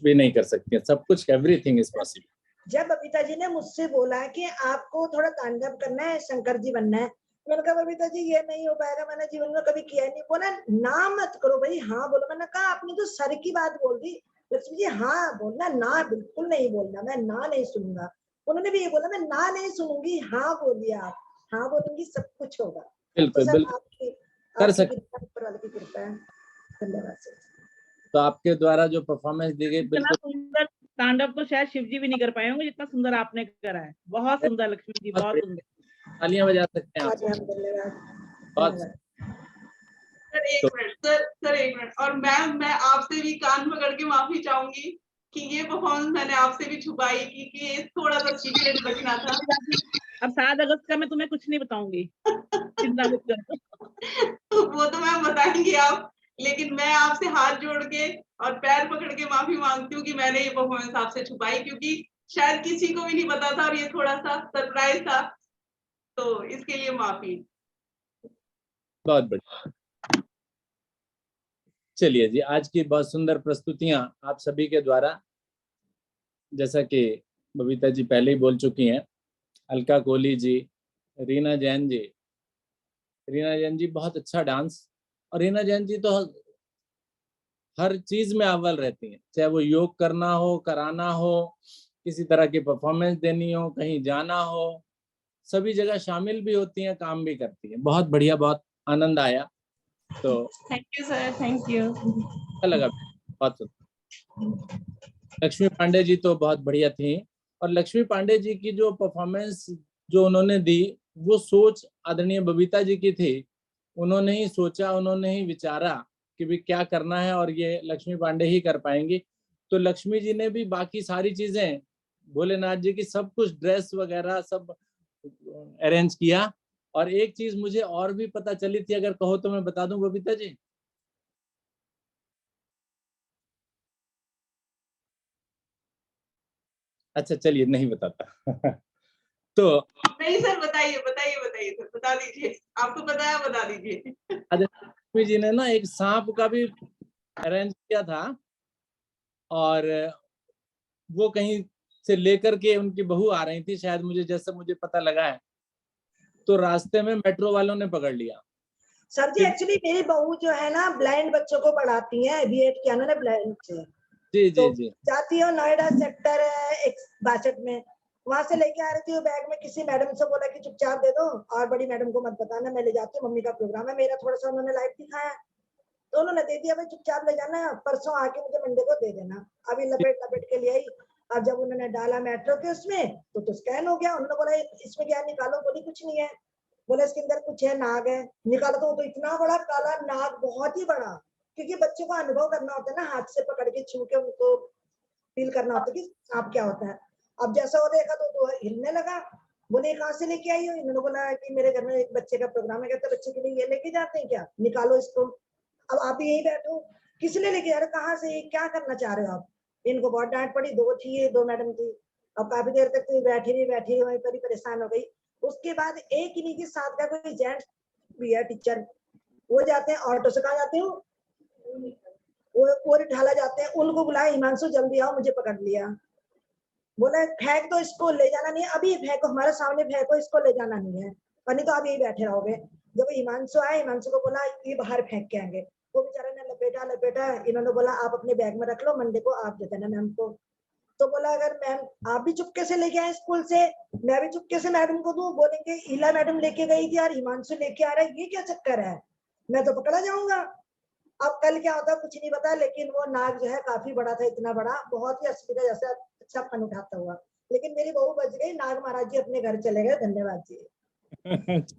भी नहीं कर सकती हैं। सब कुछ, एवरीथिंग इज पॉसिबल। जब बबीता जी ने मुझसे बोला कि आपको थोड़ा तांडव करना है, शंकर जी बनना है, मैंने कहा बबीता जी ये नहीं हो पाएगा, मैंने जीवन में कभी किया नहीं। बोला ना मत करो भाई, हाँ बोलो। मैंने कहा आपने तो सर की बात बोल दी लक्ष्मी जी, हाँ बोलना, ना बिल्कुल नहीं बोलना, मैं ना नहीं सुनूंगा। उन्होंने भी ये बोला, मैं ना नहीं सुनूंगी, हाँ बोलिए आप, हाँ बोलूंगी, सब कुछ होगा। बिल्कुल तो बिल्कुल कर सकते। कृपा है। धन्यवाद सर। तो आपके द्वारा जो परफॉर्मेंस दी गई, इतना बिल्कुल सुंदर तांडव तो शायद शिव जी भी नहीं कर पाए होंगे जितना सुंदर आपने करा है। बहुत सुंदर लक्ष्मी जी, बहुत सुंदर। तालियां बजा सकते हैं आप। बहुत सर एक मिनट, सर एक मिनट। और मैम मैं आपसे भी कान पकड़ के माफी चाहूंगी कि ये परफॉर्मेंस मैंने आपसे भी छुपाई क्योंकि ये थोड़ा सा सीक्रेट रखना था। अब 7 अगस्त का मैं तुम्हें कुछ नहीं बताऊंगी, चिंता मत करो। वो तो मैम बताएंगे आप, लेकिन मैं आपसे हाथ जोड़ के और पैर पकड़ के माफी मांगती हूँ कि मैंने ये परफॉर्मेंस आपसे छुपाई, क्योंकि शायद किसी को भी नहीं पता था और ये थोड़ा सा सरप्राइज था। तो इसके लिए माफी। बहुत बढ़िया। चलिए जी, आज की बहुत सुंदर प्रस्तुतियां आप सभी के द्वारा, जैसा कि बबीता जी पहले ही बोल चुकी हैं, अलका कोहली जी, रीना जैन जी बहुत अच्छा डांस। और रीना जैन जी तो हर चीज में अव्वल रहती हैं, चाहे वो योग करना हो, कराना हो, किसी तरह की परफॉर्मेंस देनी हो, कहीं जाना हो, सभी जगह शामिल भी होती हैं, काम भी करती हैं। बहुत बढ़िया, बहुत आनंद आया। तो thank you sir, thank you. अच्छा लगा, बहुत। लक्ष्मी पांडे जी तो बहुत बढ़िया थी। और लक्ष्मी पांडे जी की जो परफॉर्मेंस जो उन्होंने दी, वो सोच आदरणीय बबीता जी की थी। उन्होंने ही सोचा, उन्होंने ही विचारा कि भी क्या करना है और ये लक्ष्मी पांडे ही कर पाएंगी। तो लक्ष्मी जी ने भी बाकी सारी चीजें भोलेनाथ जी की सब कुछ ड्रेस वगैरह सब अरेंज किया। और एक चीज मुझे और भी पता चली थी, अगर कहो तो मैं बता दूं बबीता जी। अच्छा चलिए नहीं बताता। तो नहीं सर, बताइए बताइए बताइए सर, बता दीजिए, आपको पता है बता दीजिए। लक्ष्मी जी ने ना एक सांप का भी अरेंज किया था, और वो कहीं से लेकर के उनकी बहू आ रही थी शायद, मुझे जैसा मुझे पता लगा है, तो रास्ते में मेट्रो वालों ने पकड़ लिया। सर जी एक्चुअली मेरी बहू जो है ना ब्लाइंड बच्चों को पढ़ाती है, बीएड किया उन्होंने ब्लाइंड से। जी तो जी जी। जाती है नोएडा सेक्टर 62 में, वहां से लेके आ रही थी वो बैग में, किसी मैडम से बोला कि चुपचाप दे दो और बड़ी मैडम को मत बताना, मैं ले जाती हूँ, मम्मी का प्रोग्राम है मेरा, थोड़ा सा उन्होंने लाइव दिखाया तो उन्होंने दे दिया, भाई चुपचाप ले जाना, परसों आके मुझे मंडे को दे देना। अभी लपेट लपेट के लिए आई। अब जब उन्होंने डाला मेट्रो के उसमें तो स्कैन हो गया। उन्होंने बोला इसमें क्या निकालो, बोली कुछ नहीं है। बोले इसके अंदर कुछ है, नाग है। निकाला तो इतना बड़ा काला नाग, बहुत ही बड़ा, क्योंकि बच्चों को अनुभव करना होता है ना, हाथ से पकड़ के छू के उनको फील करना होता है कि सांप क्या होता है। अब जैसा वो देखा तो हिलने लगा। बोले कहाँ से लेके आई हो? इन्होंने बोला कि मेरे घर में एक बच्चे का प्रोग्राम है। कहते बच्चे के लिए ये लेके जाते हैं क्या, निकालो इसको। अब आप यही बैठो, किसने लेके जा रहे, कहाँ से, क्या करना चाह रहे हो आप? इनको बहुत डांट पड़ी, दो थी, दो मैडम थी। अब काफी देर तक तो बैठी रही, वहीं पर ही परेशान हो गई। उसके बाद एक इन्हीं के साथ का कोई जेंट्स भी है टीचर, वो जाते हैं ऑटो से, कहाँ जाते हो, वो ढाला जाते हैं, उनको बुलाया, हिमांशु जल्दी आओ, मुझे पकड़ लिया। बोला फेंक दो इसको, ले जाना नहीं है, अभी फेंको, हमारे सामने फेंको, इसको ले जाना नहीं है, और नहीं तो आप यही बैठे रहोगे। जब हिमांशु आए, हिमांशु को बोला ये बाहर फेंक के आएंगे, वो बेचारे ने लपेटा। इन्होंने बोला आप अपने बैग में रख लो, मंडे को आप दे देना मैम को। तो बोला अगर मैम आप भी चुपके से लेके आए स्कूल से, मैं भी चुपके से मैडम को दूं, बोलेंगे ईला मैडम लेके गई थी और हिमांशु लेके आ रहा है, ये क्या चक्कर है, मैं तो पकड़ा जाऊंगा। अब कल क्या होता कुछ नहीं पता, लेकिन वो नाग जो है काफी बड़ा था, इतना बड़ा, बहुत ही असुविधा जैसे अच्छा फन उठाता हुआ। लेकिन मेरी बहू बच गई, नाग महाराज जी अपने घर चले गए, धन्यवाद जी।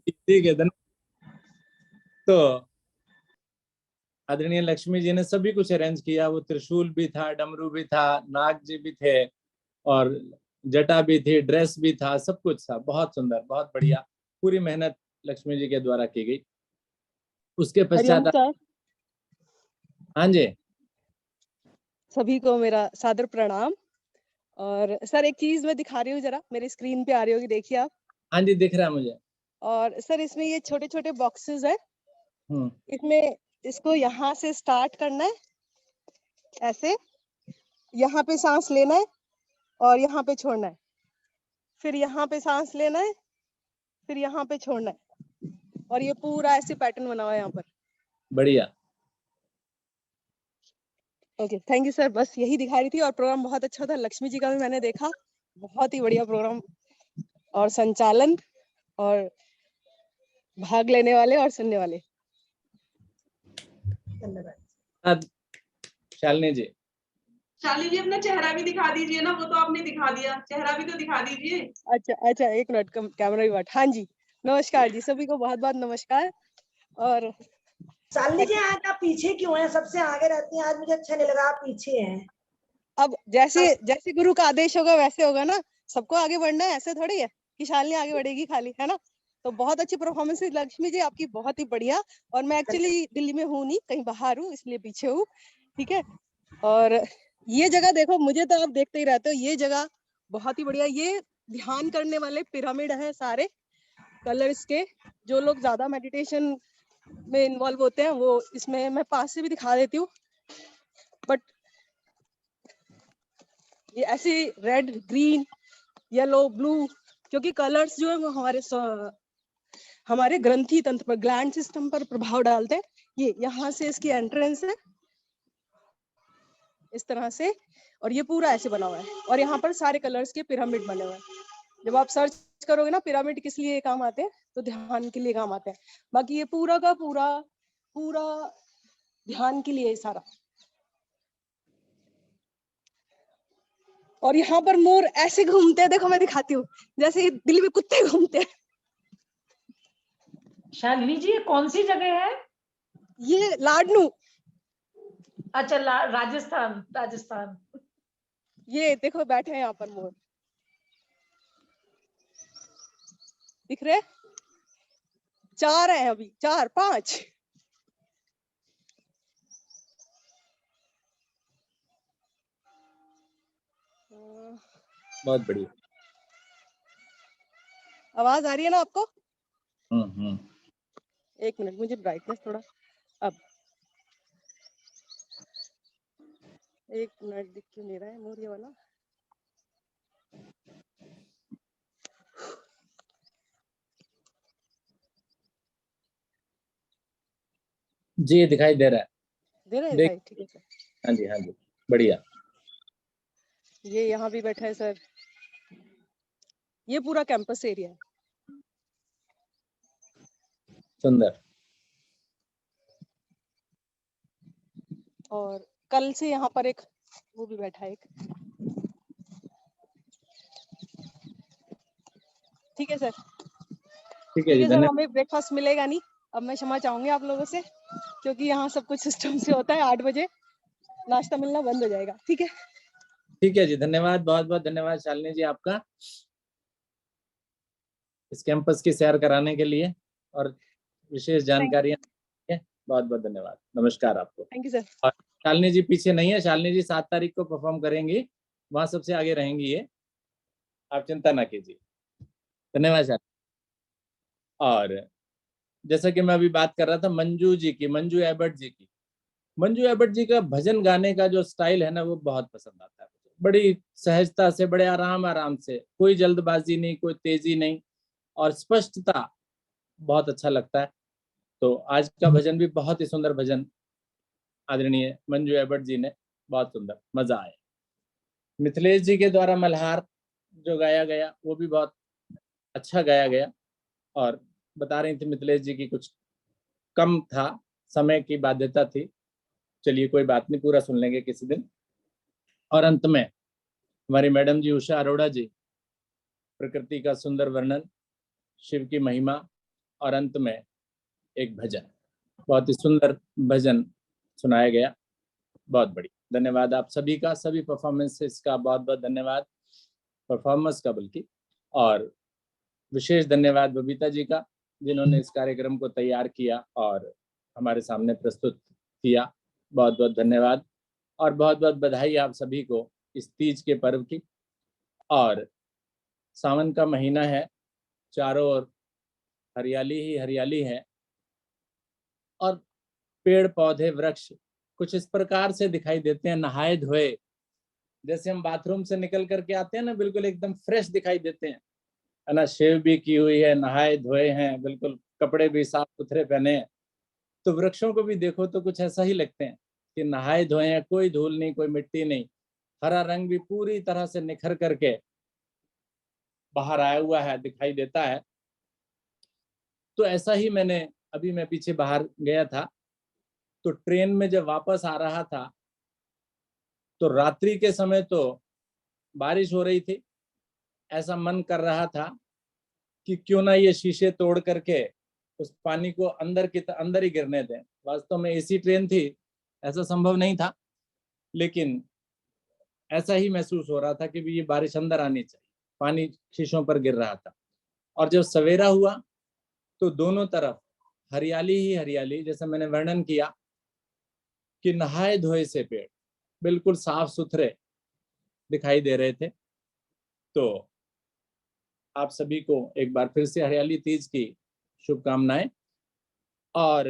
ठीक है, धन्यवाद। तो आदरणीय लक्ष्मी जी ने सभी कुछ अरेंज किया, वो त्रिशूल भी था, डमरू भी था, नाग जी भी थे, और जटा भी थी, ड्रेस भी था, सब कुछ था। बहुत सुंदर, बहुत बढ़िया, पूरी मेहनत लक्ष्मी जी के द्वारा की गई। उसके पश्चात हाँ जी, सभी को मेरा सादर प्रणाम। और सर एक चीज मैं दिखा रही हूँ, जरा मेरी स्क्रीन पे आ रही होगी, देखिए आप। हाँ जी दिख रहा है मुझे। और सर इसमें ये छोटे छोटे बॉक्सेस है, हम्म, इसमें इसको यहाँ से स्टार्ट करना है, ऐसे यहाँ पे सांस लेना है और यहाँ पे छोड़ना है, फिर यहाँ पे सांस लेना है, फिर यहाँ पे छोड़ना है, और ये पूरा ऐसे पैटर्न बना हुआ है यहाँ पर। बढ़िया। ओके, थैंक यू सर, बस यही दिखा रही थी। और प्रोग्राम बहुत अच्छा था, लक्ष्मी जी का भी मैंने देखा, बहुत ही बढ़िया प्रोग्राम, और संचालन, और भाग लेने वाले और सुनने वाले। धन्यवाद। शालिनी जी, शालिनी जी अपना चेहरा भी दिखा दीजिए ना, वो तो आपने दिखा दिया, चेहरा भी तो दिखा दीजिए। अच्छा, एक मिनट, कैमरा भी बात। हाँ जी, नमस्कार जी, सभी को बहुत बहुत नमस्कार। और शालिनी जी आज आप पीछे क्यों हैं, सबसे आगे रहती हैं, आज मुझे अच्छा नहीं लगा आप पीछे हैं। अब जैसे जैसे गुरु का आदेश होगा वैसे होगा ना, सबको आगे बढ़ना है, ऐसे थोड़ी है कि शालिनी आगे बढ़ेगी खाली, है ना। तो बहुत अच्छी परफॉर्मेंस है लक्ष्मी जी आपकी, बहुत ही बढ़िया। और मैं एक्चुअली दिल्ली में हूँ नहीं, कहीं बाहर हूँ, इसलिए पीछे हूँ, ठीक है। और ये जगह देखो, मुझे तो आप देखते ही रहते हो, ये जगह बहुत ही बढ़िया। ये ध्यान करने वाले पिरामिड है सारे कलर्स के, जो लोग ज्यादा मेडिटेशन में इन्वॉल्व होते हैं वो इसमें, मैं पास से भी दिखा देती हूँ। बट ये ऐसे रेड, ग्रीन, येलो, ब्लू, क्योंकि कलर्स जो है वो हमारे ग्रंथि तंत्र पर, ग्लैंड सिस्टम पर प्रभाव डालते हैं। ये यहाँ से इसकी एंट्रेंस है इस तरह से, और ये पूरा ऐसे बना हुआ है, और यहाँ पर सारे कलर्स के पिरामिड बने हुए हैं। जब आप सर्च करोगे ना पिरामिड किस लिए काम आते हैं, तो ध्यान के लिए काम आते हैं। बाकी ये पूरा का पूरा ध्यान के लिए सारा। और यहाँ पर मोर ऐसे घूमते हैं, देखो मैं दिखाती हूँ, जैसे दिल्ली में कुत्ते घूमते हैं। शालिनी जी ये कौन सी जगह है? ये लाडनू। अच्छा, राजस्थान। ये देखो बैठे हैं यहाँ पर मोर। दिख रहे? 4 है अभी, 4 5। बहुत बढ़िया। आवाज आ रही है ना आपको? हम्म। 1 मिनट, मुझे ब्राइटनेस थोड़ा, अब 1 मिनट, दिख क्यों नहीं रहा है मोर ये वाला? जी दिखाई दे रहा है। दे रहा है देख, दिखाई? ठीक है सर। हाँ जी बढ़िया। ये यहाँ भी बैठा है सर, ये पूरा कैंपस एरिया है। सुंदर। और कल से यहाँ पर एक वो भी बैठा है एक। ठीक है सर। ठीक है जी, सर, धन्यवाद। हमें ब्रेकफास्ट मिलेगा नहीं, अब मैं क्षमा चाहूंगी आप लोगों से, क्योंकि यहाँ सब कुछ सिस्टम से होता है। 8 बजे नाश्ता मिलना बंद हो जाएगा। ठीक है? ठीक है जी, धन्यवाद, बहुत बहुत धन्यवाद शालिनी जी आपका इस कैंपस की सैर कराने के लिए और विशेष जानकारियां। बहुत बहुत धन्यवाद। नमस्कार आपको। Thank you sir. और शालिनी जी पीछे नहीं है, शालिनी जी 7 तारीख को परफॉर्म करेंगी, वहां सबसे आगे रहेंगी ये, आप चिंता ना कीजिए। धन्यवाद शालिनी। और जैसा कि मैं अभी बात कर रहा था मंजू जी की, मंजू एबर्ट जी की, मंजू एबर्ट जी का भजन गाने का जो स्टाइल है ना, वो बहुत पसंद आता है। बड़ी सहजता से, बड़े आराम से, कोई जल्दबाजी नहीं, कोई तेजी नहीं, और स्पष्टता, बहुत अच्छा लगता है। तो आज का भजन भी बहुत ही सुंदर भजन आदरणीय मंजू एबर्ट जी ने, बहुत सुंदर, मजा आया। मिथिलेश जी के द्वारा मल्हार जो गाया गया वो भी बहुत अच्छा गाया गया। और बता रही थी मिथिलेश जी की कुछ कम था, समय की बाध्यता थी। चलिए कोई बात नहीं, पूरा सुन लेंगे किसी दिन। और अंत में हमारी मैडम जी उषा अरोड़ा जी, प्रकृति का सुंदर वर्णन, शिव की महिमा, और अंत में एक भजन, बहुत ही सुंदर भजन सुनाया गया। बहुत बढ़िया, धन्यवाद आप सभी का, सभी परफॉर्मेंसेस का बहुत बहुत धन्यवाद, परफॉर्मर्स का बल्कि। और विशेष धन्यवाद बबीता जी का, जिन्होंने इस कार्यक्रम को तैयार किया और हमारे सामने प्रस्तुत किया। बहुत बहुत धन्यवाद और बहुत बहुत बधाई आप सभी को इस तीज के पर्व की। और सावन का महीना है, चारों ओर हरियाली ही हरियाली है, और पेड़ पौधे वृक्ष कुछ इस प्रकार से दिखाई देते हैं, नहाए धोए, जैसे हम बाथरूम से निकल करके आते हैं ना, बिल्कुल एकदम फ्रेश दिखाई देते हैं, है ना। शेव भी की हुई है, नहाए धोए हैं, बिल्कुल कपड़े भी साफ सुथरे पहने हैं। तो वृक्षों को भी देखो तो कुछ ऐसा ही लगते हैं कि नहाए धोए हैं, कोई धूल नहीं, कोई मिट्टी नहीं, हरा रंग भी पूरी तरह से निखर करके बाहर आया हुआ है, दिखाई देता है। तो ऐसा ही मैं पीछे बाहर गया था, तो ट्रेन में जब वापस आ रहा था तो रात्रि के समय तो बारिश हो रही थी। ऐसा मन कर रहा था कि क्यों ना ये शीशे तोड़ करके उस पानी को अंदर ही गिरने दें। वास्तव में एसी ट्रेन थी, ऐसा संभव नहीं था, लेकिन ऐसा ही महसूस हो रहा था कि ये बारिश अंदर आनी चाहिए, पानी शीशों पर गिर रहा था। और जब सवेरा हुआ तो दोनों तरफ हरियाली ही हरियाली, जैसा मैंने वर्णन किया कि नहाए धोए से पेड़ बिल्कुल साफ सुथरे दिखाई दे रहे थे। तो आप सभी को एक बार फिर से हरियाली तीज की शुभकामनाएं। और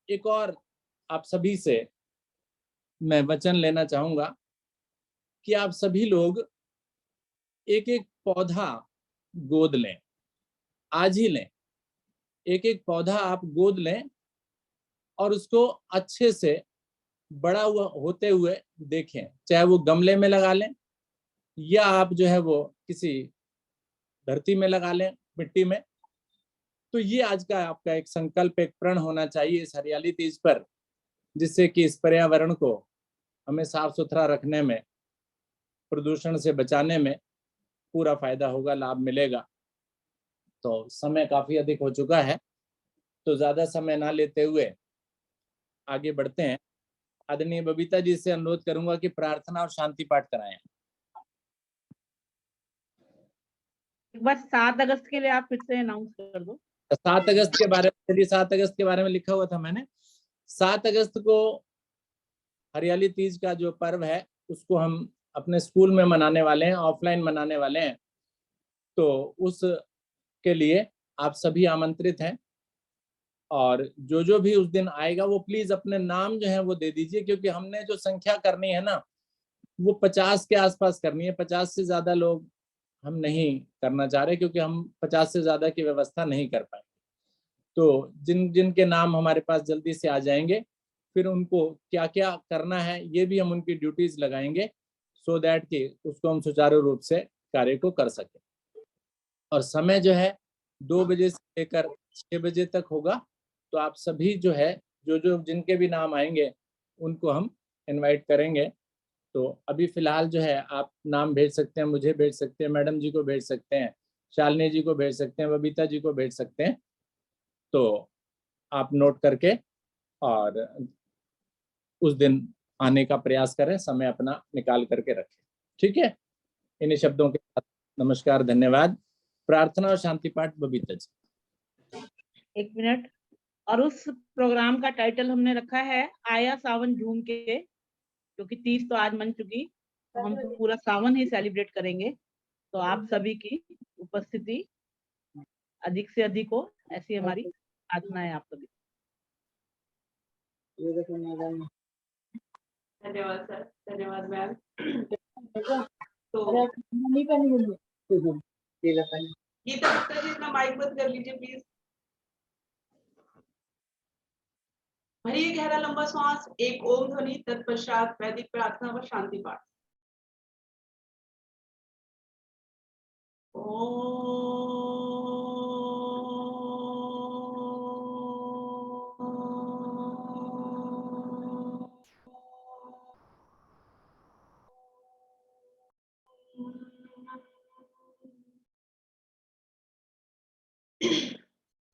एक और आप सभी से मैं वचन लेना चाहूंगा कि आप सभी लोग एक एक पौधा गोद लें, आज ही लें। एक एक पौधा आप गोद लें और उसको अच्छे से बड़ा हुआ होते हुए देखें, चाहे वो गमले में लगा लें या आप जो है वो किसी धरती में लगा लें, मिट्टी में। तो ये आज का आपका एक संकल्प, एक प्रण होना चाहिए इस हरियाली तीज पर, जिससे कि इस पर्यावरण को हमें साफ सुथरा रखने में, प्रदूषण से बचाने में पूरा फायदा होगा, लाभ मिलेगा। तो समय काफी अधिक हो चुका है, तो ज्यादा समय ना लेते हुए आगे बढ़ते हैं। आदरणीय बबीता जी से अनुरोध करूंगा कि प्रार्थना और शांति पाठ कराएं। एक बार 7 अगस्त के लिए आप फिर से अनाउंस कर दो। 7 अगस्त के बारे में, चलिए 7 अगस्त के बारे में लिखा हुआ था मैंने। 7 अगस्त को हरियाली तीज का जो पर्व है उसको हम अपने स्कूल में मनाने वाले हैं, ऑफलाइन मनाने वाले हैं। तो उस के लिए आप सभी आमंत्रित हैं, और जो भी उस दिन आएगा वो प्लीज अपने नाम जो है वो दे दीजिए, क्योंकि हमने जो संख्या करनी है ना वो 50 के आसपास करनी है। 50 से ज्यादा लोग हम नहीं करना चाह रहे, क्योंकि हम 50 से ज्यादा की व्यवस्था नहीं कर पाएंगे। तो जिनके नाम हमारे पास जल्दी से आ जाएंगे, फिर उनको क्या क्या करना है ये भी हम उनकी ड्यूटीज लगाएंगे, सो दैट कि उसको हम सुचारू रूप से कार्य को कर सकें। और समय जो है 2 बजे से लेकर 6 बजे तक होगा। तो आप सभी जो है जो जिनके भी नाम आएंगे उनको हम इनवाइट करेंगे। तो अभी फिलहाल जो है आप नाम भेज सकते हैं, मुझे भेज सकते हैं, मैडम जी को भेज सकते हैं, शालिनी जी को भेज सकते हैं, बबीता जी को भेज सकते हैं। तो आप नोट करके और उस दिन आने का प्रयास करें, समय अपना निकाल करके रखें। ठीक है, इन्हीं शब्दों के साथ नमस्कार, धन्यवाद। प्रार्थना और शांति पाठ बबीता जी। 1 मिनट। और उस प्रोग्राम का टाइटल हमने रखा है आया सावन झूम के, क्योंकि तीज तो आज मन चुकी, तो हम पूरा सावन ही सेलिब्रेट करेंगे। तो आप सभी की उपस्थिति अधिक से अधिक हो, ऐसी हमारी प्रार्थना है आप सभी। धन्यवाद सर, धन्यवाद मैम। तो गीता गुप्ता जी अपना माइक बंद कर लीजिए प्लीज। भरिए गहरा लंबा श्वास, एक ओम ध्वनि, तत्पश्चात वैदिक प्रार्थना व शांति पाठ।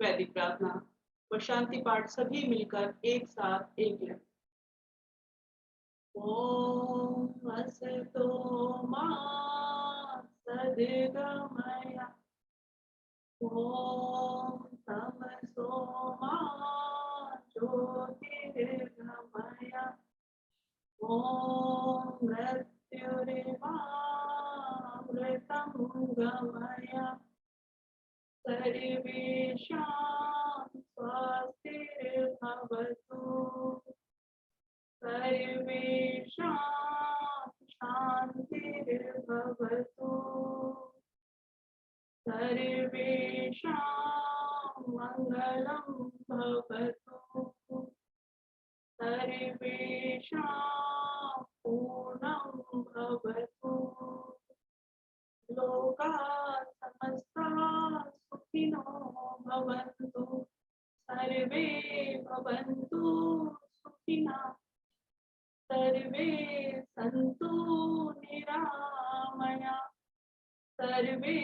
वैदिक प्रार्थना व शांति पाठ सभी मिलकर एक साथ एक मिनट। ओम असतो मा सद्गमय, ओम तमसो मा ज्योतिर्गमय, ओम मृत्युर्मामृतं गमय, सर्वेषां स्वस्तिर्भवतु, सर्वेषां शान्तिर्भवतु, सर्वेषां मङ्गलं भवतु, सर्वेषां पूर्णं भवतु, लोकाः समस्ताः सुखिनो भवन्तु, सर्वे भवन्तु सुखिनः, सर्वे सन्तु निरामया, सर्वे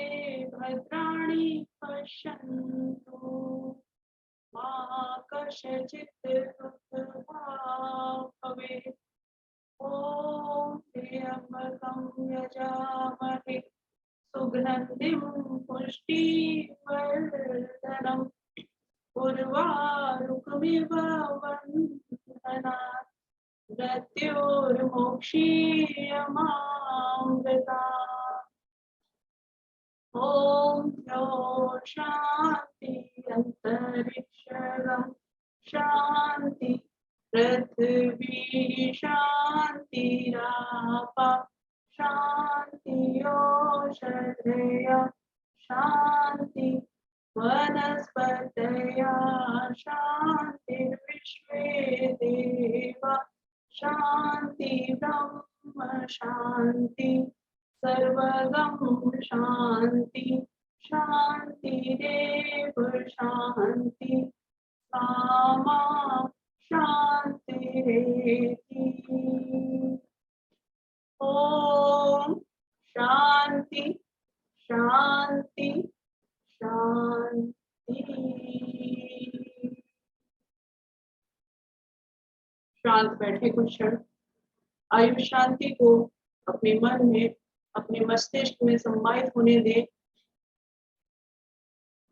भद्राणि पश्यन्तु, मा कश्चित् दुःखभाग् भवेत्। ॐ त्र्यम्बकं यजामहे सुगन्धिं पुष्टिवर्धनम्, उर्वारुकमिव बन्धनात्, मृत्योर्मुक्षीयमामृतात्। ॐ द्यौ शान्ति अन्तरिक्षं शान्ति, पृथ्वी शान्तिरापः शान्ति, ओषधयः शान्ति, वनस्पतयः शान्तिर्विश्वे देवा शान्ति, ब्रह्म शान्ति, सर्वगं शान्ति, शान्तिरेव शान्ति, सामा शान्तिरेति। ॐ शान्ति शान्ति शान्ति। शांत बैठे कुछ क्षण। आयु शांति को अपने मन में, अपने मस्तिष्क में सम्मानित होने दें।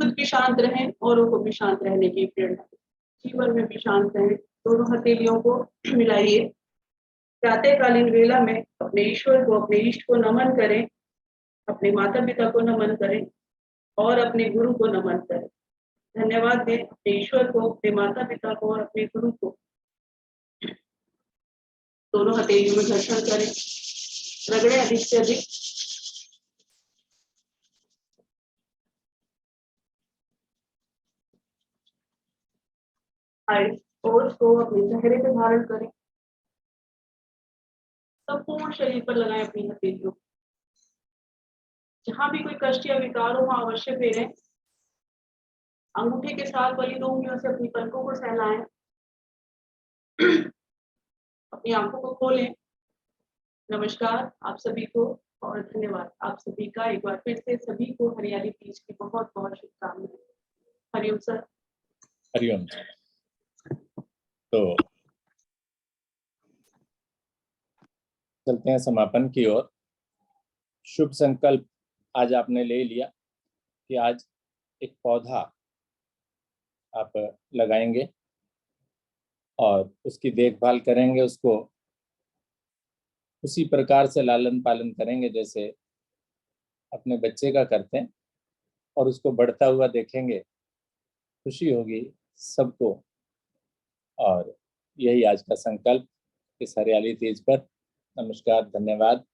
खुद भी शांत रहें, औरों को भी शांत रहने की प्रेरणा दें। जीवन में भी शांत रहें। दोनों हथेलियों को मिलाइए। प्रातःकालीन वेला में अपने ईश्वर को, अपने इष्ट को नमन करें, अपने माता पिता को नमन करें और अपने गुरु को नमन करें। धन्यवाद दें अपने ईश्वर को, अपने माता पिता को और अपने गुरु को। दोनों हथेलियों में घर्षण करें, रगड़े अधिक से अधिक। ओट्स को अपने चेहरे पे धारण करें। संपूर्ण शरीर पर लगाएं अपनी हथेलियों। जहां भी कोई कष्ट या विकार हो वहां अवश्य फेरें। अंगूठे के साथ वाली 2 उंगलियों से अपनी पलकों को सहलाएं। अपनी आंखों को खोलें। नमस्कार आप सभी को और धन्यवाद आप सभी का। एक बार फिर से सभी को हरियाली तीज की बहुत बहुत शुभकामनाएं। हरिओम सर। हरिओम। तो चलते हैं समापन की ओर। शुभ संकल्प आज आपने ले लिया कि आज एक पौधा आप लगाएंगे और उसकी देखभाल करेंगे, उसको उसी प्रकार से लालन पालन करेंगे जैसे अपने बच्चे का करते हैं, और उसको बढ़ता हुआ देखेंगे, खुशी होगी सबको। और यही आज का संकल्प इस हरियाली तीज पर। नमस्कार, धन्यवाद।